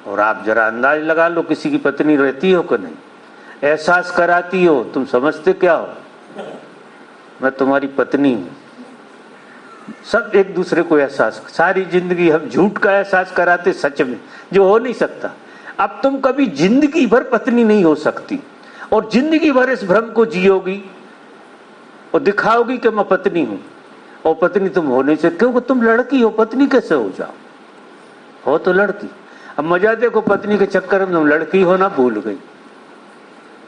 A: और आप जरा अंदाज लगा लो, किसी की पत्नी रहती हो कि नहीं, एहसास कराती हो, तुम समझते क्या हो, मैं तुम्हारी पत्नी हूं। सब एक दूसरे को एहसास, सारी जिंदगी हम झूठ का एहसास कराते सच में, जो हो नहीं सकता। अब तुम कभी जिंदगी भर पत्नी नहीं हो सकती, और जिंदगी भर इस भ्रम को जियोगी और दिखाओगी कि मैं पत्नी हूं, और पत्नी तुम होने से, क्योंकि तुम लड़की हो, पत्नी कैसे हो जाओ? हो तो लड़की। अब मजा देखो, पत्नी के चक्कर में तुम लड़की होना भूल गई,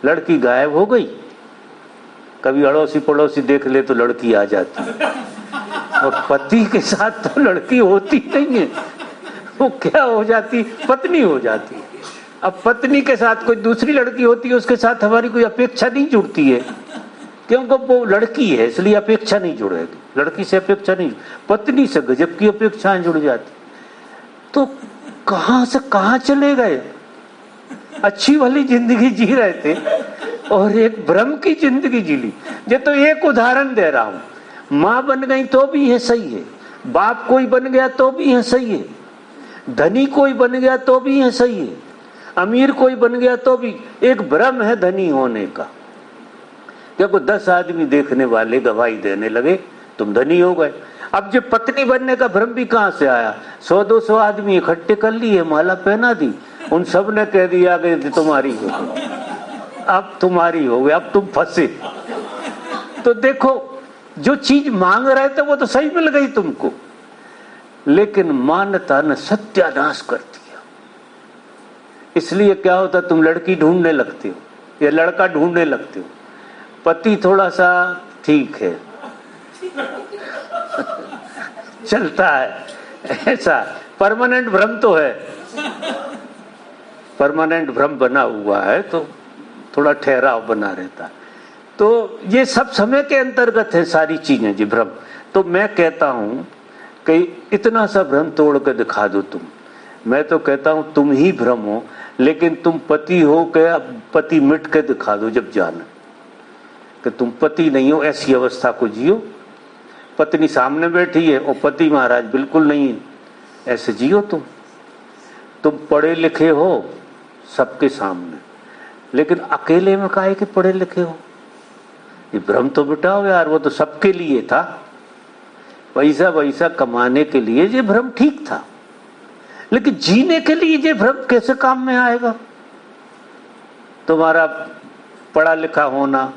A: लड़की गायब हो गई। कभी अड़ोसी पड़ोसी देख ले तो लड़की आ जाती, और पति के साथ तो लड़की होती नहीं है, वो क्या हो जाती? पत्नी हो जाती। अब पत्नी के साथ कोई दूसरी लड़की होती है, उसके साथ हमारी कोई अपेक्षा नहीं जुड़ती है, क्योंकि वो लड़की है, इसलिए अपेक्षा नहीं जुड़ेगी। लड़की से अपेक्षा नहीं, पत्नी से गजब की अपेक्षाएं जुड़ जाती। तो कहां से कहां चले गए? अच्छी वाली जिंदगी जी रहे थे और एक भ्रम की जिंदगी जी ली। ये तो एक उदाहरण दे रहा हूं। माँ बन गई तो भी ये सही है, बाप कोई बन गया तो भी ये सही है, धनी कोई बन गया तो भी ये सही है, अमीर कोई बन गया तो भी एक भ्रम है धनी होने का। क्योंकि 10 आदमी देखने वाले गवाही देने लगे तुम धनी हो गए। अब जो पत्नी बनने का भ्रम भी कहां से आया? 100-200 आदमी इकट्ठे कर लिए, माला पहना दी, उन सब ने कह दिया कि तुम्हारी हो गई, अब तुम्हारी हो गई, अब तुम फंसे। तो देखो, जो चीज मांग रहे थे वो तो सही मिल गई तुमको, लेकिन मान्यता ने सत्यानाश कर दिया। इसलिए क्या होता, तुम लड़की ढूंढने लगते हो या लड़का ढूंढने लगते हो। पति थोड़ा सा ठीक है चलता है, ऐसा परमानेंट भ्रम तो है, परमानेंट भ्रम बना हुआ है, तो थोड़ा ठहराव बना रहता है। तो ये सब समय के अंतर्गत है सारी चीजें जी, भ्रम। तो मैं कहता हूं कि इतना सा भ्रम तोड़ कर दिखा दो तुम। मैं तो कहता हूं तुम ही भ्रम हो, लेकिन तुम पति हो क्या, पति मिट के दिखा दो जब जाना कि तुम पति नहीं हो, ऐसी अवस्था को जियो। पत्नी सामने बैठी है और पति महाराज बिल्कुल नहीं है, ऐसे जियो तुम पढ़े लिखे हो सबके सामने, लेकिन अकेले में काहे कि पढ़े लिखे हो। ये भ्रम तो मिटाओ यार, वो तो सबके लिए था, पैसा वैसा कमाने के लिए ये भ्रम ठीक था, लेकिन जीने के लिए ये भ्रम कैसे काम में आएगा। तुम्हारा पढ़ा लिखा होना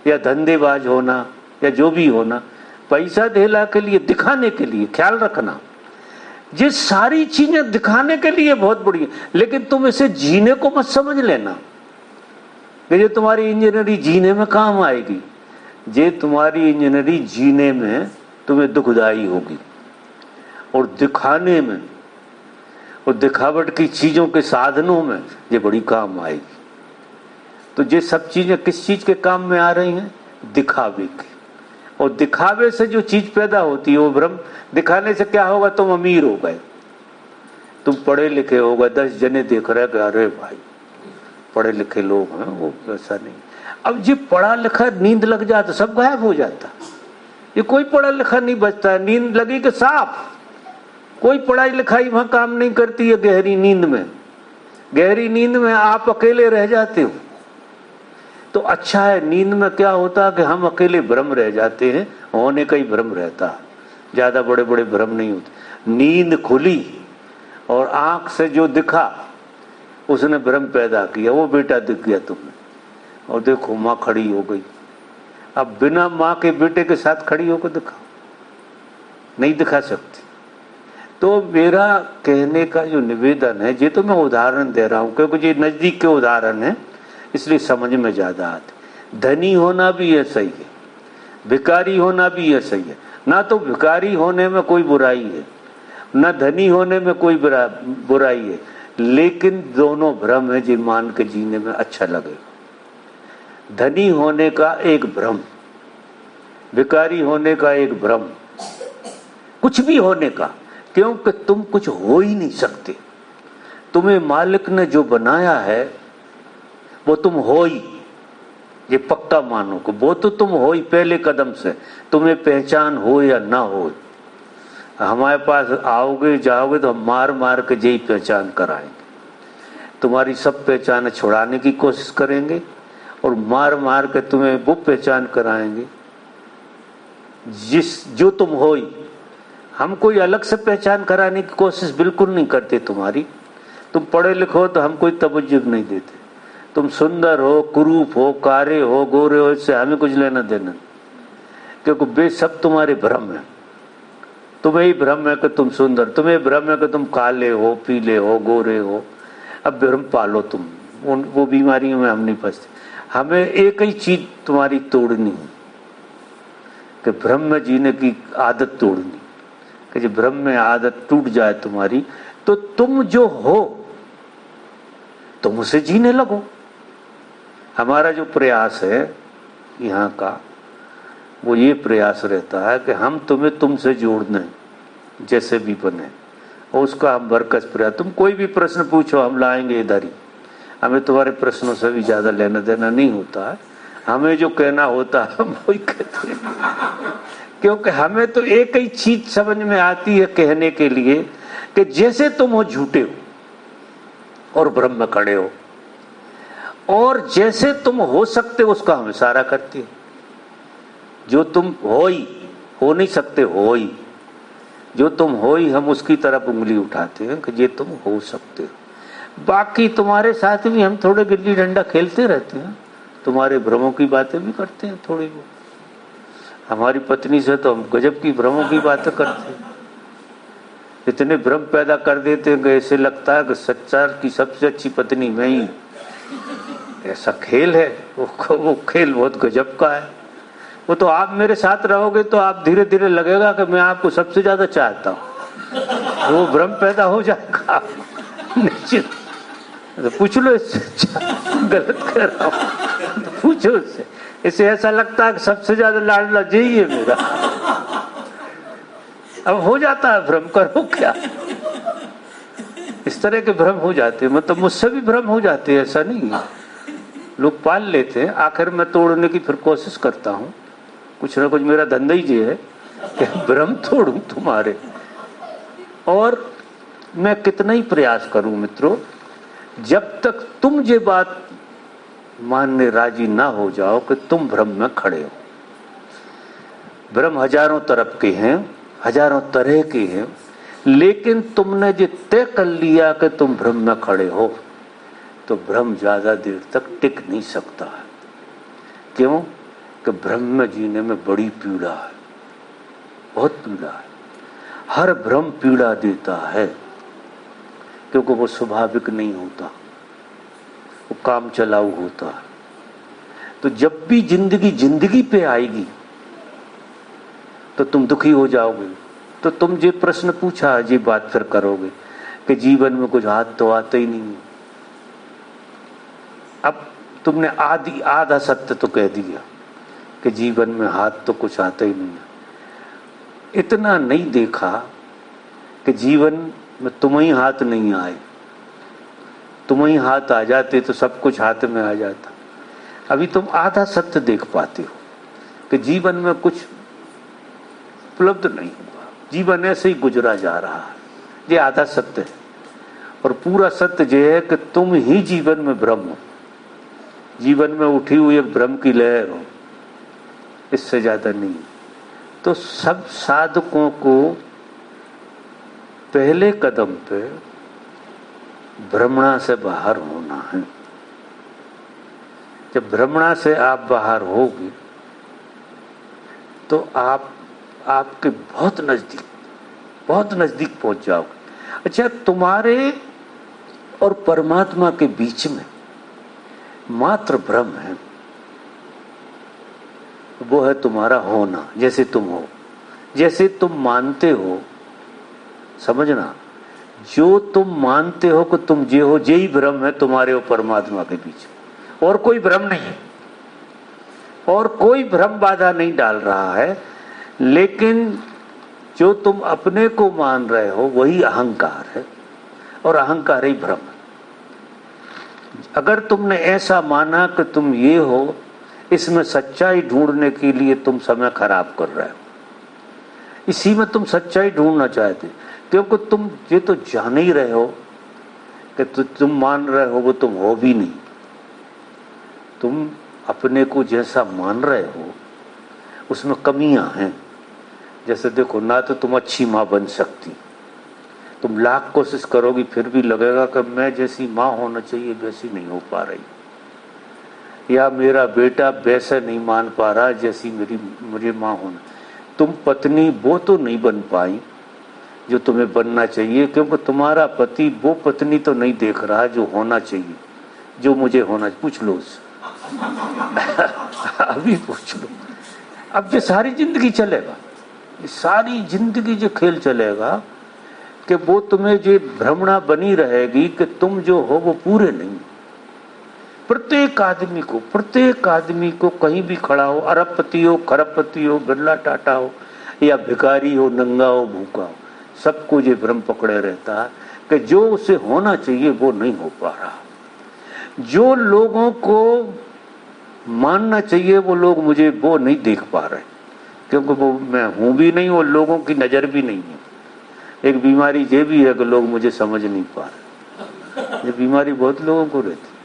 A: या धंधेबाज होना या जो भी होना, पैसा धेला के लिए, दिखाने के लिए, ख्याल रखना ये सारी चीजें दिखाने के लिए बहुत बड़ी है, लेकिन तुम इसे जीने को मत समझ लेना कि ये तुम्हारी इंजीनियरिंग जीने में काम आएगी। ये तुम्हारी इंजीनियरिंग जीने में तुम्हें दुखदाई होगी और दिखाने में और दिखावट की चीजों के साधनों में ये बड़ी काम आएगी। तो ये सब चीजें किस चीज के काम में आ रही हैं? दिखावे की। और दिखावे से जो चीज पैदा होती है वो भ्रम। दिखाने से क्या होगा? तुम अमीर हो गए, तुम पढ़े लिखे हो गए, 10 जने देख रहे कि अरे भाई पढ़े लिखे लोग हैं, वो ऐसा नहीं। अब ये पढ़ा लिखा नींद लग जाता सब गायब हो जाता। ये कोई पढ़ा लिखा नहीं बचता है, नींद लगी कि साफ। कोई पढ़ाई लिखाई वहां काम नहीं करती है। गहरी नींद में, गहरी नींद में आप अकेले रह जाते हो। तो अच्छा है, नींद में क्या होता है कि हम अकेले भ्रम रह जाते हैं, होने का ही भ्रम रहता है, ज्यादा बड़े बड़े भ्रम नहीं होते। नींद खुली और आंख से जो दिखा उसने भ्रम पैदा किया, वो बेटा दिख गया तुम्हें, और देखो माँ खड़ी हो गई। अब बिना माँ के बेटे के साथ खड़ी होकर दिखाओ, नहीं दिखा सकती। तो मेरा कहने का जो निवेदन है, ये तो मैं उदाहरण दे रहा हूं क्योंकि ये नजदीक के उदाहरण है, इसलिए समझ में ज्यादा आते। धनी होना भी ऐसा ही है, भिखारी होना भी ऐसा ही है। ना तो भिखारी होने में कोई बुराई है, ना धनी होने में कोई बुराई है, लेकिन दोनों भ्रम है जिन मान के जीने में अच्छा लगेगा। धनी होने का एक भ्रम, भिखारी होने का एक भ्रम, कुछ भी होने का, क्योंकि तुम कुछ हो ही नहीं सकते। तुम्हें मालिक ने जो बनाया है वो तुम हो ही, ये पक्का मानो को, वो तो तुम हो ही पहले कदम से, तुम्हें पहचान हो या ना हो। हमारे पास आओगे जाओगे तो हम मार मार के यही पहचान कराएंगे, तुम्हारी सब पहचान छुड़ाने की कोशिश करेंगे और मार मार के तुम्हें वो पहचान कराएंगे जो तुम हो ही। हम कोई अलग से पहचान कराने की कोशिश बिल्कुल नहीं करते तुम्हारी। तुम पढ़े लिखो तो हम कोई तवज्जो नहीं देते, तुम सुंदर हो, कुरूप हो, कारे हो, गोरे हो, इससे हमें कुछ लेना देना, क्योंकि वे सब तुम्हारे भ्रम है। तुम्हें ही भ्रम है कि तुम सुंदर, तुम्हें भ्रम है कि तुम काले हो, पीले हो, गोरे हो। अब भ्रम पालो तुम, वो बीमारियों में हम नहीं फंसते। हमें एक ही चीज तुम्हारी तोड़नी है कि भ्रम में जीने की आदत तोड़नी, कि जब भ्रम में आदत टूट जाए तुम्हारी, तो तुम जो हो तुम उसे जीने लगो। हमारा जो प्रयास है यहाँ का, वो ये प्रयास रहता है कि हम तुम्हें तुमसे जोड़ने जैसे भी बने, और उसका हम बरकस प्रयास। तुम कोई भी प्रश्न पूछो हम लाएंगे इधर ही, हमें तुम्हारे प्रश्नों से भी ज्यादा लेना देना नहीं होता है। हमें जो कहना होता है हम वही कहते हैं, क्योंकि हमें तो एक ही चीज समझ में आती है कहने के लिए कि जैसे तुम हो झूठे हो और भ्रम में खड़े हो, और जैसे तुम हो सकते हो उसका हम इशारा करते हैं। जो तुम हो ही हो नहीं सकते, हो ही जो तुम हो ही, हम उसकी तरफ उंगली उठाते हैं कि ये तुम हो सकते हो। बाकी तुम्हारे साथ भी हम थोड़े गिल्ली डंडा खेलते रहते हैं, तुम्हारे भ्रमों की बातें भी करते हैं थोड़ी बहुत। हमारी पत्नी से तो हम गजब की भ्रमों की बातें करते हैं, इतने भ्रम पैदा कर देते हैं कि ऐसे लगता है कि संसार की सबसे अच्छी पत्नी मैं ही। ऐसा खेल है वो खेल बहुत गजब का है। वो तो आप मेरे साथ रहोगे तो आप धीरे धीरे लगेगा कि मैं आपको सबसे ज्यादा चाहता हूँ, वो भ्रम पैदा हो जाएगा निश्चित। तो पूछ लो इससे, गलत कर रहा हूँ तो पूछो इससे। इसे ऐसा लगता है कि सबसे ज्यादा लाडला यही है मेरा। अब हो जाता है भ्रम, करो क्या। इस तरह के भ्रम हो जाते हैं, मतलब मुझसे भी भ्रम हो जाते हैं, ऐसा नहीं है। लोग पाल लेते हैं, आखिर मैं तोड़ने की फिर कोशिश करता हूँ। कुछ ना कुछ मेरा धंधा ही ये है कि भ्रम तोड़ूं तुम्हारे। और मैं कितना ही प्रयास करूं मित्रों, जब तक तुम ये बात मानने राजी ना हो जाओ कि तुम भ्रम में खड़े हो। भ्रम हजारों तरफ के हैं, हजारों तरह के हैं, लेकिन तुमने जो तय कर लिया कि तुम भ्रम में खड़े हो, तो भ्रम ज्यादा देर तक टिक नहीं सकता है। क्यों? कि भ्रम में जीने में बड़ी पीड़ा है, बहुत पीड़ा है। हर भ्रम पीड़ा देता है, क्योंकि वो स्वाभाविक नहीं होता, वो काम चलाऊ होता है। तो जब भी जिंदगी पे आएगी तो तुम दुखी हो जाओगे। तो तुम ये प्रश्न पूछा, ये बात फिर करोगे कि जीवन में कुछ हाथ तो आते ही नहीं है। अब तुमने आधा सत्य तो कह दिया कि जीवन में हाथ तो कुछ आता ही नहीं है। इतना नहीं देखा कि जीवन में तुम्हें हाथ नहीं आए, तुम्हें हाथ आ जाते तो सब कुछ हाथ में आ जाता। अभी तुम आधा सत्य देख पाते हो कि जीवन में कुछ उपलब्ध नहीं हुआ, जीवन ऐसे ही गुजरा जा रहा है। ये आधा सत्य है। और पूरा सत्य ये है कि तुम ही जीवन में भ्रम हो, जीवन में उठी हुई एक भ्रम की लहर हो, इससे ज्यादा नहीं। तो सब साधकों को पहले कदम पे भ्रमणा से बाहर होना है। जब भ्रमणा से आप बाहर होगे तो आप आपके बहुत नजदीक पहुंच जाओगे। अच्छा, तुम्हारे और परमात्मा के बीच में मात्र भ्रम है, वो है तुम्हारा होना। जैसे तुम हो, जैसे तुम मानते हो, समझना, जो तुम मानते हो कि तुम जे हो, यही भ्रम है तुम्हारे और परमात्मा के बीच। और कोई भ्रम नहीं है, और कोई भ्रम बाधा नहीं डाल रहा है। लेकिन जो तुम अपने को मान रहे हो वही अहंकार है, और अहंकार ही भ्रम है। अगर तुमने ऐसा माना कि तुम ये हो, इसमें सच्चाई ढूंढने के लिए तुम समय खराब कर रहे हो। इसी में तुम सच्चाई ढूंढना चाहते, क्योंकि तुम ये तो जान ही रहे हो कि तुम मान रहे हो वो तुम हो भी नहीं। तुम अपने को जैसा मान रहे हो उसमें कमियां हैं। जैसे देखो, ना तो तुम अच्छी माँ बन सकती, तुम लाख कोशिश करोगी फिर भी लगेगा कि मैं जैसी माँ होना चाहिए वैसी नहीं हो पा रही, या मेरा बेटा वैसे नहीं मान पा रहा जैसी मुझे माँ होना। तुम पत्नी वो तो नहीं बन पाई जो तुम्हें बनना चाहिए, क्योंकि तुम्हारा पति वो पत्नी तो नहीं देख रहा जो होना चाहिए, जो मुझे होना। पूछ लो उससे अभी पूछ लो। अब ये सारी जिंदगी चलेगा, ये सारी जिंदगी जो खेल चलेगा कि वो तुम्हें जो भ्रमणा बनी रहेगी कि तुम जो हो वो पूरे नहीं। प्रत्येक आदमी को कहीं भी खड़ा हो, अरबपति हो, खरबपति हो, बिरला टाटा हो, या भिखारी हो, नंगा हो, भूखा हो, सबको ये भ्रम पकड़े रहता है कि जो उसे होना चाहिए वो नहीं हो पा रहा। जो लोगों को मानना चाहिए वो लोग मुझे वो नहीं देख पा रहे, क्योंकि वो मैं हूं भी नहीं और लोगों की नजर भी नहीं है। एक बीमारी ये भी है कि लोग मुझे समझ नहीं पा रहे। ये बीमारी बहुत लोगों को रहती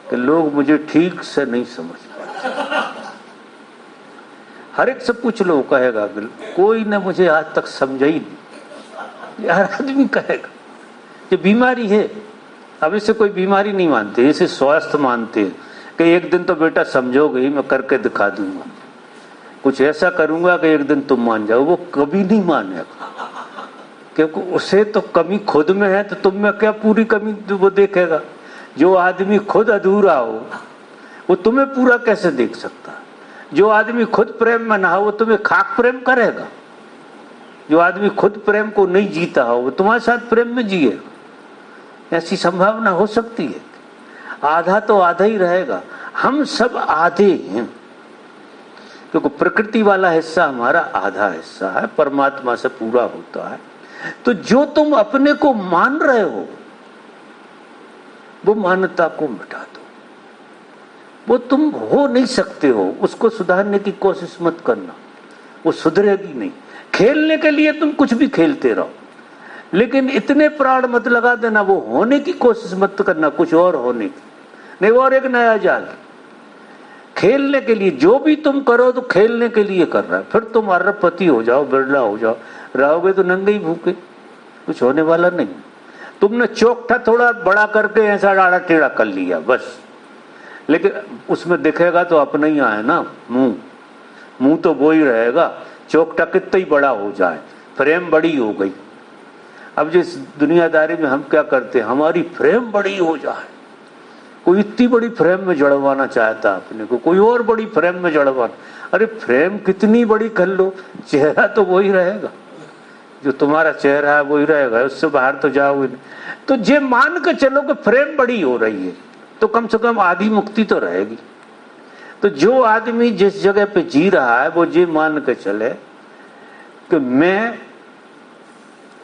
A: कि लोग मुझे ठीक से नहीं समझ पा रहे। हर एक से पूछ लो, कहेगा कोई ने मुझे आज तक समझा ही नहीं। हर आदमी कहेगा ये बीमारी है। अब इसे कोई बीमारी नहीं मानते, इसे स्वास्थ्य मानते हैं कि एक दिन तो बेटा समझोगे ही, मैं करके दिखा दूंगा, कुछ ऐसा करूंगा कि एक दिन तुम मान जाओ। वो कभी नहीं मानेगा, क्योंकि उसे तो कमी खुद में है, तो तुम में क्या पूरी कमी वो देखेगा। जो आदमी खुद अधूरा हो वो तुम्हें पूरा कैसे देख सकता है। जो आदमी खुद प्रेम में ना हो वो तुम्हें खाक प्रेम करेगा। जो आदमी खुद प्रेम को नहीं जीता हो वो तुम्हारे साथ प्रेम में जिएगा। ऐसी संभावना हो सकती है। आधा तो आधा ही रहेगा। हम सब आधे हैं, क्योंकि प्रकृति वाला हिस्सा हमारा आधा हिस्सा है, परमात्मा से पूरा होता है। तो जो तुम अपने को मान रहे हो वो मान्यता को मिटा दो। वो तुम हो नहीं सकते हो, उसको सुधारने की कोशिश मत करना, वो सुधरेगी नहीं। खेलने के लिए तुम कुछ भी खेलते रहो, लेकिन इतने प्राण मत लगा देना, वो होने की कोशिश मत करना, कुछ और होने की नहीं। और एक नया जाल, खेलने के लिए जो भी तुम करो तो खेलने के लिए कर रहा है। फिर तुम अरबपति हो जाओ, बिरला हो जाओ, रहोगे तो नंगे ही भूखे, कुछ होने वाला नहीं। तुमने चौकठा थोड़ा बड़ा करके ऐसा आड़ा टेढ़ा कर लिया बस, लेकिन उसमें दिखेगा तो अपना ही आए ना, मुंह तो वो ही रहेगा। चौकठा कितना ही बड़ा हो जाए, फ्रेम बड़ी हो गई। अब जिस दुनियादारी में हम क्या करते हैं, हमारी फ्रेम बड़ी हो जाए। कोई इतनी बड़ी फ्रेम में जड़वाना चाहता अपने को, कोई और बड़ी फ्रेम में जड़वाना। अरे फ्रेम कितनी बड़ी कर लो, चेहरा तो वही रहेगा, जो तुम्हारा चेहरा है वही रहेगा, उससे बाहर तो जाओगे नहीं। तो जे मान के चलो कि फ्रेम बड़ी हो रही है तो कम से कम आधी मुक्ति तो रहेगी। तो जो आदमी जिस जगह पे जी रहा है वो ये मान के चले कि मैं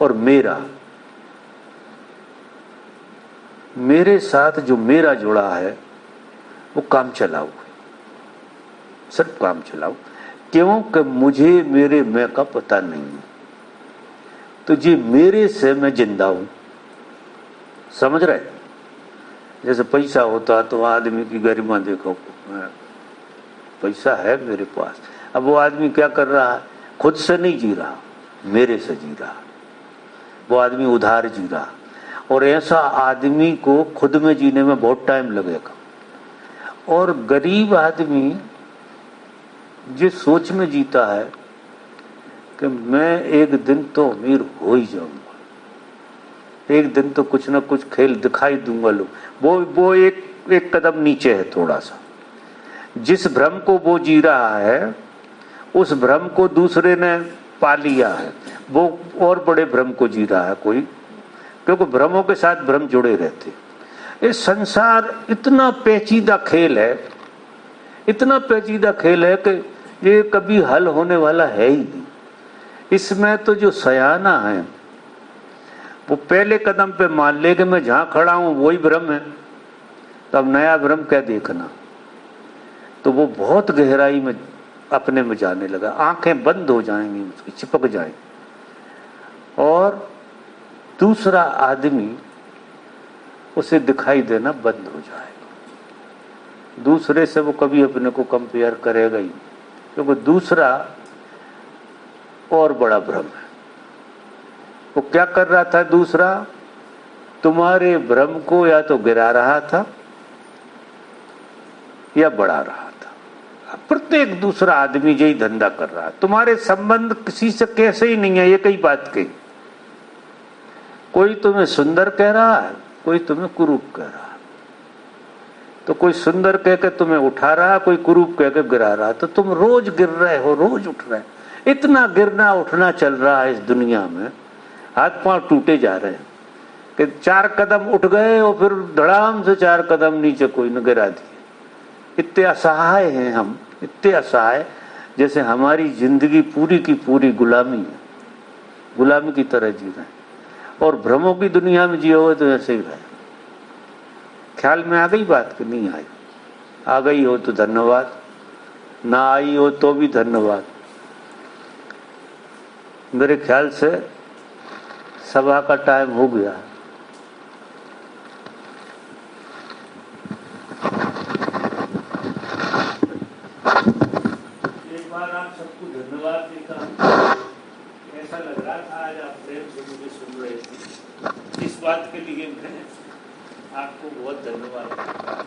A: और मेरे साथ जो मेरा जुड़ा है वो काम चलाओ, सिर्फ काम चलाओ। क्यों कि मुझे मेरे मैं का पता नहीं है, तो ये मेरे से मैं जिंदा हूं। समझ रहे? जैसे पैसा होता तो आदमी की गरिमा देखो, पैसा है मेरे पास। अब वो आदमी क्या कर रहा है, खुद से नहीं जी रहा, मेरे से जी रहा। वो आदमी उधार जी रहा, और ऐसा आदमी को खुद में जीने में बहुत टाइम लगेगा। और गरीब आदमी जिस सोच में जीता है कि मैं एक दिन तो अमीर हो ही जाऊंगा, एक दिन तो कुछ ना कुछ खेल दिखाई दूंगा लोग, वो एक कदम नीचे है थोड़ा सा। जिस भ्रम को वो जी रहा है उस भ्रम को दूसरे ने पा लिया है, वो और बड़े भ्रम को जी रहा है कोई, क्योंकि भ्रमों के साथ भ्रम जुड़े रहते। इस संसार इतना पेचीदा खेल है, इतना पेचीदा खेल है कि ये कभी हल होने वाला है ही नहीं। इसमें तो जो सयाना है वो पहले कदम पे मान ले कि मैं जहां खड़ा हूं वही भ्रम है, तब नया भ्रम क्या देखना। तो वो बहुत गहराई में अपने में जाने लगा, आंखें बंद हो जाएंगी उसकी, चिपक जाएंगी, और दूसरा आदमी उसे दिखाई देना बंद हो जाएगा। दूसरे से वो कभी अपने को कंपेयर करेगा ही, क्योंकि दूसरा और बड़ा भ्रम है। वो क्या कर रहा था दूसरा, तुम्हारे भ्रम को या तो गिरा रहा था या बढ़ा रहा था। प्रत्येक दूसरा आदमी यही धंधा कर रहा है। तुम्हारे संबंध किसी से कैसे ही नहीं है, ये कई बात कही। कोई तुम्हें सुंदर कह रहा है, कोई तुम्हें कुरूप कह रहा है। तो कोई सुंदर कह के तुम्हें उठा रहा है, कोई कुरूप कह के गिरा रहा है। तो तुम रोज गिर रहे हो, रोज उठ रहे हो। इतना गिरना उठना चल रहा है इस दुनिया में, हाथ पांव टूटे जा रहे हैं कि 4 कदम उठ गए और फिर धड़ाम से 4 कदम नीचे कोई न गिरा दिए। इतने असहाय हैं हम, इतने असहाय, जैसे हमारी जिंदगी पूरी की पूरी गुलामी है, गुलामी की तरह जी रहे हैं। और भ्रमों की दुनिया में जिए हुए तो ऐसे ही रहे। ख्याल में आ गई बात कि नहीं आई? आ गई हो तो धन्यवाद, ना आई हो तो भी धन्यवाद। मेरे ख्याल से सभा का टाइम हो गया। एक बार आप सबको धन्यवाद देता, ऐसा लग रहा था आज आप प्रेम से मुझे सुन रहे थे। इस बात के लिए मैं आपको बहुत धन्यवाद देता।